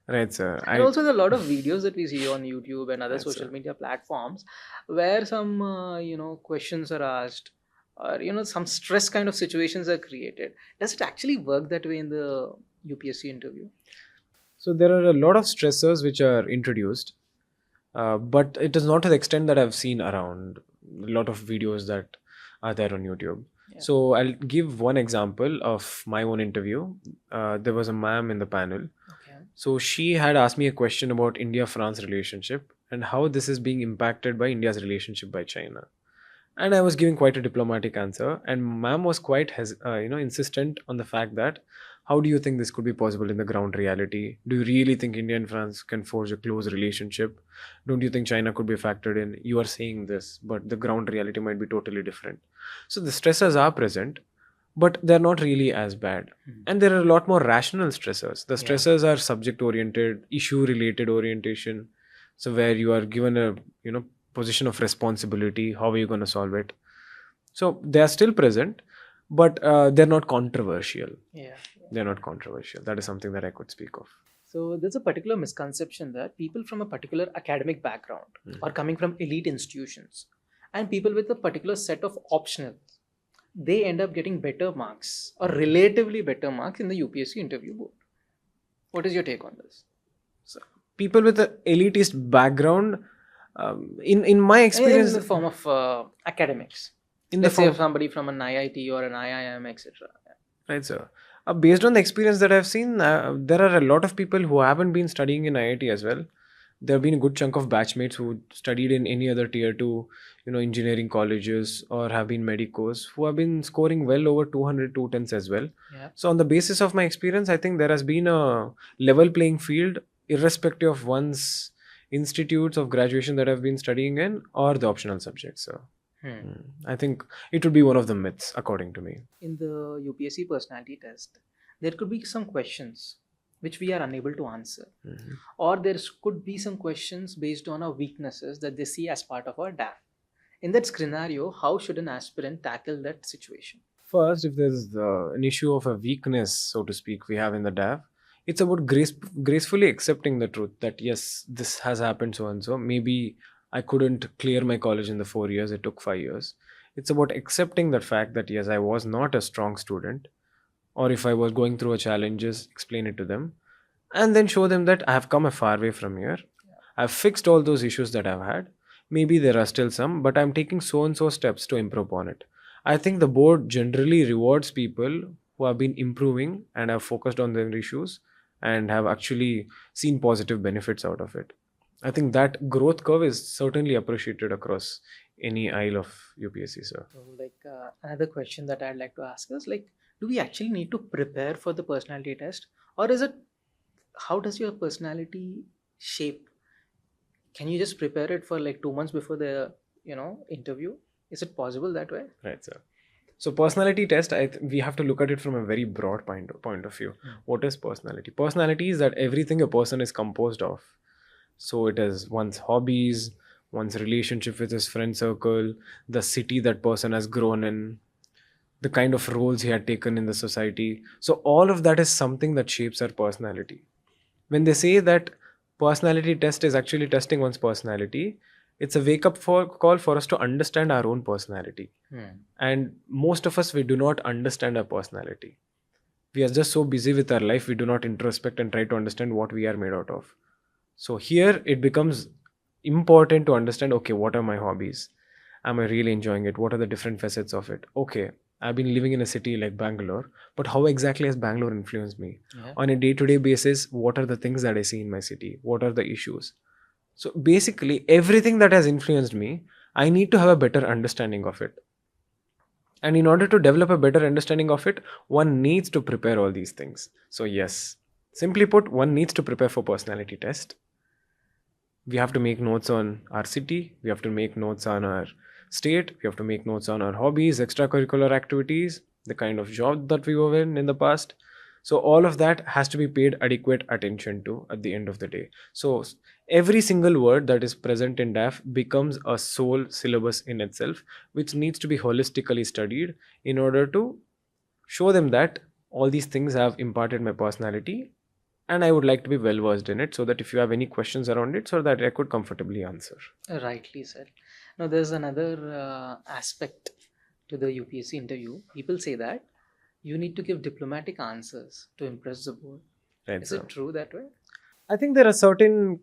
Right, sir. And also there are a lot of videos that we see on YouTube and other Right, social sir. media platforms where some questions are asked, or some stress kind of situations are created. Does it actually work that way in the UPSC interview? So there are a lot of stressors which are introduced, but it is not to the extent that I've seen around a lot of videos that are there on YouTube. Yeah. So I'll give one example of my own interview. There was a ma'am in the panel. Okay. So she had asked me a question about India-France relationship and how this is being impacted by India's relationship by China. And I was giving quite a diplomatic answer, and ma'am was quite insistent on the fact that how do you think this could be possible in the ground reality? Do you really think India and France can forge a close relationship? Don't you think China could be factored in? You are saying this, but the ground reality might be totally different. So the stressors are present, but they're not really as bad. And there are a lot more rational stressors. The stressors are subject oriented, issue related orientation. So where you are given a position of responsibility, how are you going to solve it? So they are still present, but they're not controversial. Yeah. They're not controversial. That is something that I could speak of. So there's a particular misconception that people from a particular academic background or coming from elite institutions and people with a particular set of optionals, they end up getting better marks or relatively better marks in the UPSC interview board. What is your take on this? So people with an elitist background, in my experience, in the form of academics. In Let's the form say somebody from an IIT or an IIM, etc. Right, sir. Based on the experience that I've seen, there are a lot of people who haven't been studying in IIT as well. There have been a good chunk of batchmates who studied in any other tier 2, engineering colleges or have been medicos who have been scoring well over 200, 210s as well. Yeah. So on the basis of my experience, I think there has been a level playing field irrespective of one's institutes of graduation that I've been studying in or the optional subjects. So I think it would be one of the myths, according to me. In the UPSC personality test, there could be some questions which we are unable to answer, or there could be some questions based on our weaknesses that they see as part of our DAF. In that scenario, how should an aspirant tackle that situation? First, if there's an issue of a weakness, so to speak, we have in the DAF, it's about gracefully accepting the truth that yes, this has happened so and so. Maybe I couldn't clear my college in the 4 years, it took 5 years. It's about accepting the fact that yes, I was not a strong student, or if I was going through a challenges, explain it to them, and then show them that I have come a far way from here. I've fixed all those issues that I've had. Maybe there are still some, but I'm taking so and so steps to improve upon it. I think the board generally rewards people who have been improving and have focused on their issues and have actually seen positive benefits out of it. I think that growth curve is certainly appreciated across any aisle of UPSC, sir. So, another question that I'd like to ask is do we actually need to prepare for the personality test, or is it how does your personality shape? Can you just prepare it for 2 months before the interview? Is it possible that way? Right, sir. So personality test, we have to look at it from a very broad point of view. What is personality? Personality is that everything a person is composed of. So it is one's hobbies, one's relationship with his friend circle, the city that person has grown in, the kind of roles he had taken in the society. So all of that is something that shapes our personality. When they say that personality test is actually testing one's personality, it's a wake-up call for us to understand our own personality. And most of us, we do not understand our personality. We are just so busy with our life, we do not introspect and try to understand what we are made out of. So here it becomes important to understand, okay, what are my hobbies? Am I really enjoying it? What are the different facets of it? Okay, I've been living in a city like Bangalore, but how exactly has Bangalore influenced me? Yeah. On a day-to-day basis, what are the things that I see in my city? What are the issues? So basically, everything that has influenced me, I need to have a better understanding of it. And in order to develop a better understanding of it, one needs to prepare all these things. So yes, simply put, one needs to prepare for personality test. We have to make notes on our city, we have to make notes on our state, we have to make notes on our hobbies, extracurricular activities, the kind of job that we were in the past. So all of that has to be paid adequate attention to at the end of the day. So every single word that is present in DAF becomes a sole syllabus in itself, which needs to be holistically studied in order to show them that all these things have imparted my personality, and I would like to be well versed in it, so that if you have any questions around it, so that I could comfortably answer. Rightly said. Now, there's another aspect to the UPSC interview. People say that you need to give diplomatic answers to impress the board. Right, Is sir. it true that way? I think there are certain.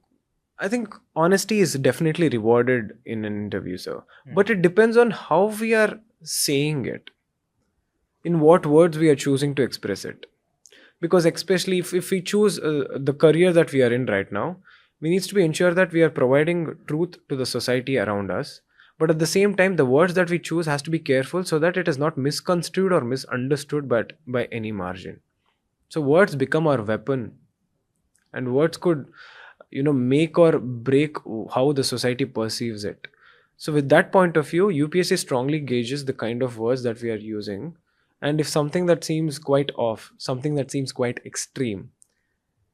I think honesty is definitely rewarded in an interview, sir. But it depends on how we are saying it, in what words we are choosing to express it. Because especially if we choose the career that we are in right now, we needs to be ensure that we are providing truth to the society around us. But at the same time, the words that we choose has to be careful so that it is not misconstrued or misunderstood by any margin. So words become our weapon, and words could make or break how the society perceives it. So with that point of view, UPSC strongly gauges the kind of words that we are using, and if something that seems quite off, something that seems quite extreme,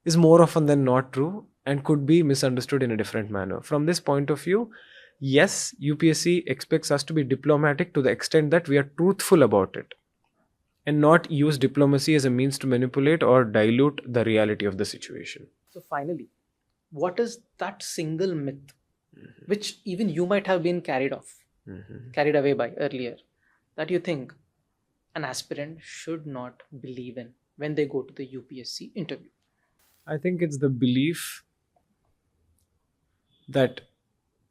is more often than not true and could be misunderstood in a different manner. From this point of view, yes, UPSC expects us to be diplomatic to the extent that we are truthful about it and not use diplomacy as a means to manipulate or dilute the reality of the situation. So, finally, what is that single myth which even you might have been carried away by earlier, that you think an aspirant should not believe in when they go to the UPSC interview? I think it's the belief that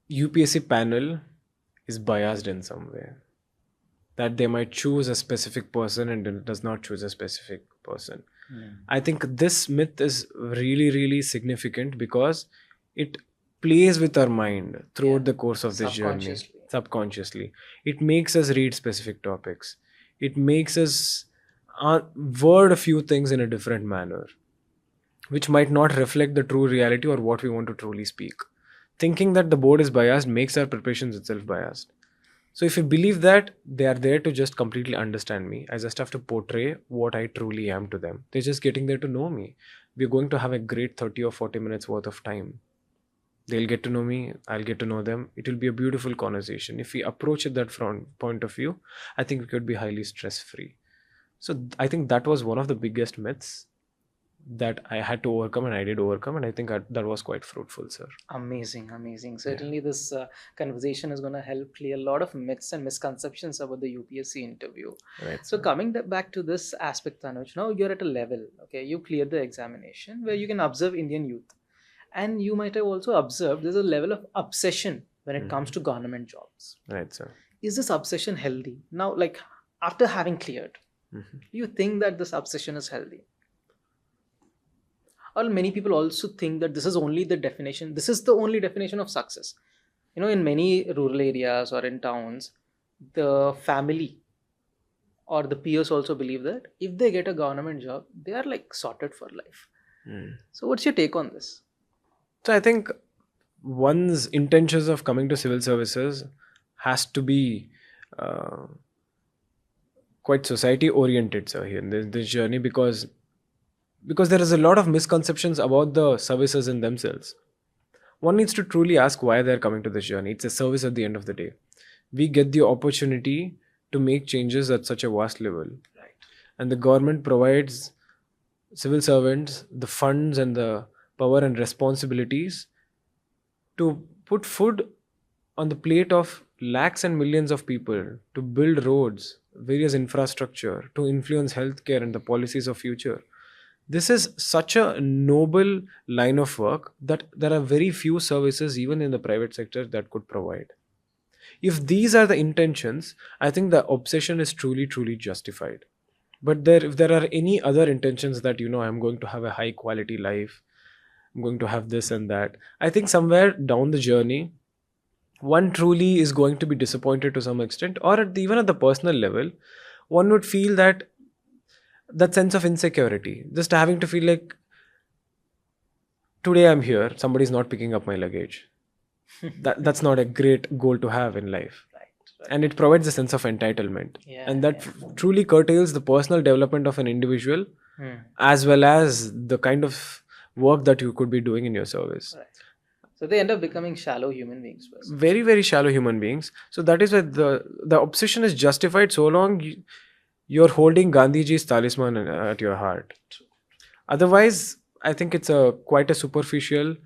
UPSC panel is biased in some way. That they might choose a specific person and does not choose a specific person. I think this myth is really, really significant because it plays with our mind throughout the course of this journey. Subconsciously. It makes us read specific topics. It makes us word a few things in a different manner, which might not reflect the true reality or what we want to truly speak. Thinking that the board is biased makes our preparations itself biased. So if you believe that they are there to just completely understand me, I just have to portray what I truly am to them. They're just getting there to know me. We're going to have a great 30 or 40 minutes worth of time. They'll get to know me, I'll get to know them. It will be a beautiful conversation. If we approach it that from point of view, I think we could be highly stress-free. So I think that was one of the biggest myths that I had to overcome, and I did overcome, and I think that was quite fruitful, sir. Amazing. Certainly, this conversation is going to help clear a lot of myths and misconceptions about the UPSC interview. Right. So, coming back to this aspect, Tanuj, now you're at a level, okay, you cleared the examination where you can observe Indian youth. And you might have also observed there's a level of obsession when it comes to government jobs. Right, sir. Is this obsession healthy? Now, like, after having cleared, do you think that this obsession is healthy? Or many people also think that this is the only definition of success. In many rural areas or in towns, the family or the peers also believe that if they get a government job, they are like sorted for life. So what's your take on this? So I think one's intentions of coming to civil services has to be quite society oriented, sir, here in this journey, because there is a lot of misconceptions about the services in themselves. One needs to truly ask why they're coming to this journey. It's a service at the end of the day. We get the opportunity to make changes at such a vast level. Right. And the government provides civil servants the funds and the power and responsibilities to put food on the plate of lakhs and millions of people, to build roads, various infrastructure, to influence healthcare and the policies of future. This is such a noble line of work that there are very few services, even in the private sector, that could provide. If these are the intentions, I think the obsession is truly justified. But if there are any other intentions that, I'm going to have a high quality life, I'm going to have this and that, I think somewhere down the journey, one truly is going to be disappointed to some extent, or even at the personal level, one would feel that sense of insecurity, just having to feel like, today I'm here, somebody's not picking up my luggage. That's not a great goal to have in life. Right. And it provides a sense of entitlement. Yeah, And that truly curtails the personal development of an individual, as well as the kind of work that you could be doing in your service. Right. So they end up becoming shallow human beings first. Very shallow human beings. So that is why the obsession is justified so long you're holding Gandhiji's talisman at your heart. Otherwise, I think it's quite a superficial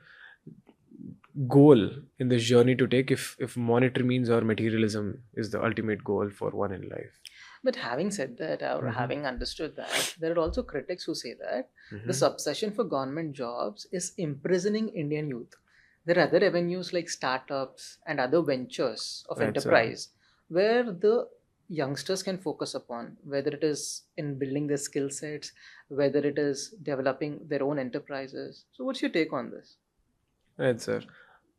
goal in this journey to take, if monetary means or materialism is the ultimate goal for one in life. But having said that, or having understood that, there are also critics who say that this obsession for government jobs is imprisoning Indian youth. There are other avenues like startups and other ventures of enterprise where the youngsters can focus upon, whether it is in building their skill sets, whether it is developing their own enterprises. So what's your take on this? Right, sir.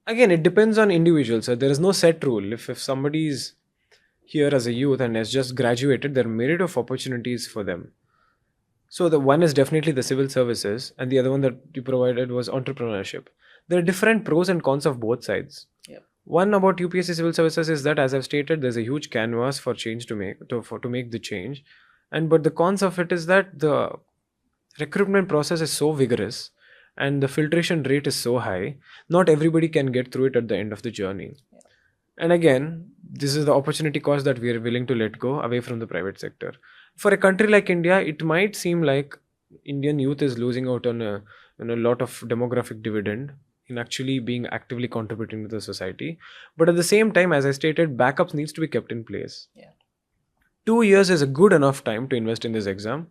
Again, it depends on individuals, sir. There is no set rule. If somebody is here as a youth and has just graduated, there are myriad of opportunities for them. So the one is definitely the civil services, and the other one that you provided was entrepreneurship. There are different pros and cons of both sides. Yep. One about UPSC civil services is that, as I've stated, there's a huge canvas for change to make the change, but the cons of it is that the recruitment process is so vigorous and the filtration rate is so high. Not everybody can get through it at the end of the journey. Yeah. And again, this is the opportunity cost that we are willing to let go away from the private sector. For a country like India, it might seem like Indian youth is losing out on a lot of demographic dividend in actually being actively contributing to the society. But at the same time, as I stated, backups needs to be kept in place. Yeah. 2 years is a good enough time to invest in this exam,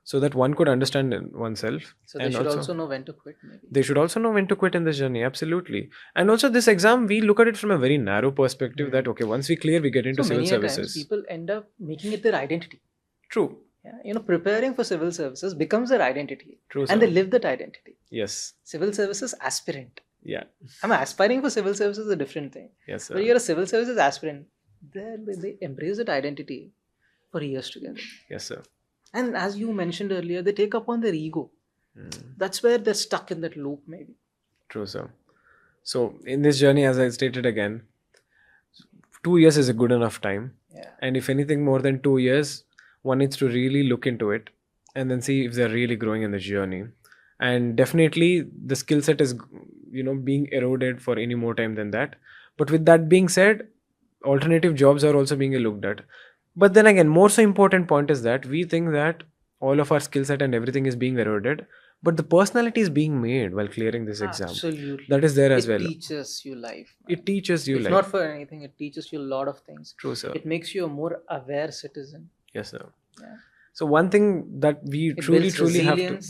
so that one could understand oneself. So they should also know when to quit, maybe. They should also know when to quit in this journey, absolutely. And also this exam, we look at it from a very narrow perspective that, okay, once we clear, we get into civil services. Times people end up making it their identity. True. Yeah, preparing for civil services becomes their identity. True, and they live that identity. Yes. Civil services aspirant. Yeah. I'm aspiring for civil services is a different thing. Yes, sir. But you're a civil services aspirant. They embrace that identity for years together. Yes, sir. And as you mentioned earlier, they take upon their ego. That's where they're stuck in that loop, maybe. True, sir. So in this journey, as I stated again, 2 years is a good enough time. Yeah. And if anything more than 2 years, one needs to really look into it and then see if they're really growing in the journey. And definitely the skill set is, being eroded for any more time than that. But with that being said, alternative jobs are also being looked at. But then again, more so important point is that we think that all of our skill set and everything is being eroded, but the personality is being made while clearing this exam. Absolutely. That is there as well. It teaches you life. It teaches you life. If not for anything, it teaches you a lot of things. True, sir. It makes you a more aware citizen. Yes, sir. Yeah. So one thing that we truly have to...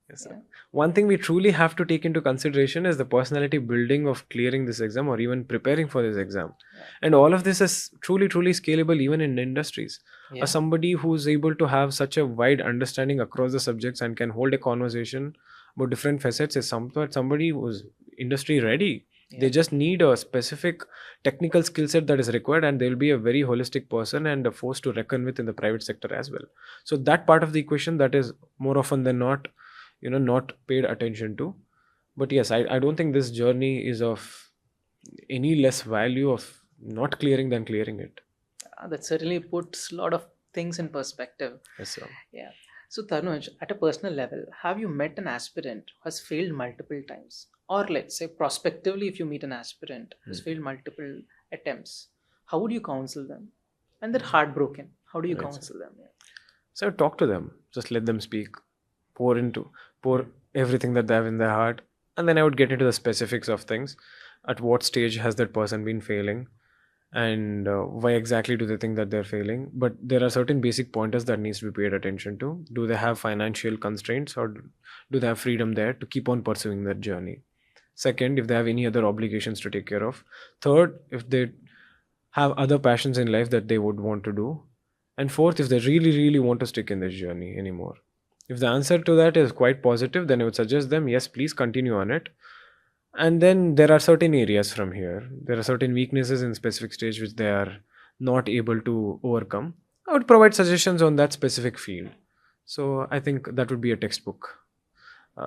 Yes, sir. Yeah. One thing we truly have to take into consideration is the personality building of clearing this exam or even preparing for this exam. Yeah. And all of this is truly scalable even in industries. Yeah. As somebody who's able to have such a wide understanding across the subjects and can hold a conversation about different facets is somebody who's industry ready. Yeah. They just need a specific technical skill set that is required, and they'll be a very holistic person and a force to reckon with in the private sector as well. So that part of the equation that is more often than not not paid attention to. But yes, I don't think this journey is of any less value of not clearing than clearing it. That certainly puts a lot of things in perspective. Yes, sir. Yeah. So Tanuj, at a personal level, have you met an aspirant who has failed multiple times? Or let's say prospectively, if you meet an aspirant who's failed multiple attempts, how would you counsel them? And they're heartbroken. How do you counsel them? Yeah. So talk to them. Just let them speak. Pour everything that they have in their heart, and then I would get into the specifics of things. At what stage has that person been failing, and why exactly do they think that they're failing? But there are certain basic pointers that needs to be paid attention to. Do they have financial constraints, or do they have freedom there to keep on pursuing that journey? Second, if they have any other obligations to take care of. Third, if they have other passions in life that they would want to do. And fourth, if they really, really want to stick in this journey anymore. If the answer to that is quite positive, then I would suggest them, yes, please continue on it. And then there are certain areas from here. There are certain weaknesses in specific stage which they are not able to overcome. I would provide suggestions on that specific field. So I think that would be a textbook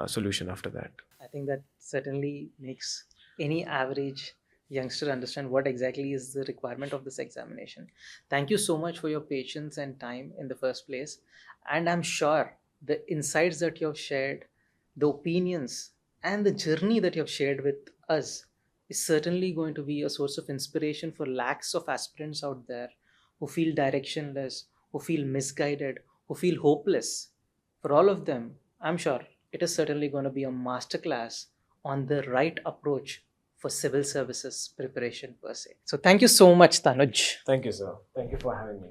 solution after that. I think that certainly makes any average youngster understand what exactly is the requirement of this examination. Thank you so much for your patience and time in the first place. And I'm sure the insights that you have shared, the opinions, and the journey that you have shared with us is certainly going to be a source of inspiration for lakhs of aspirants out there who feel directionless, who feel misguided, who feel hopeless. For all of them, I'm sure it is certainly going to be a masterclass on the right approach for civil services preparation per se. So thank you so much, Tanuj. Thank you, sir. Thank you for having me.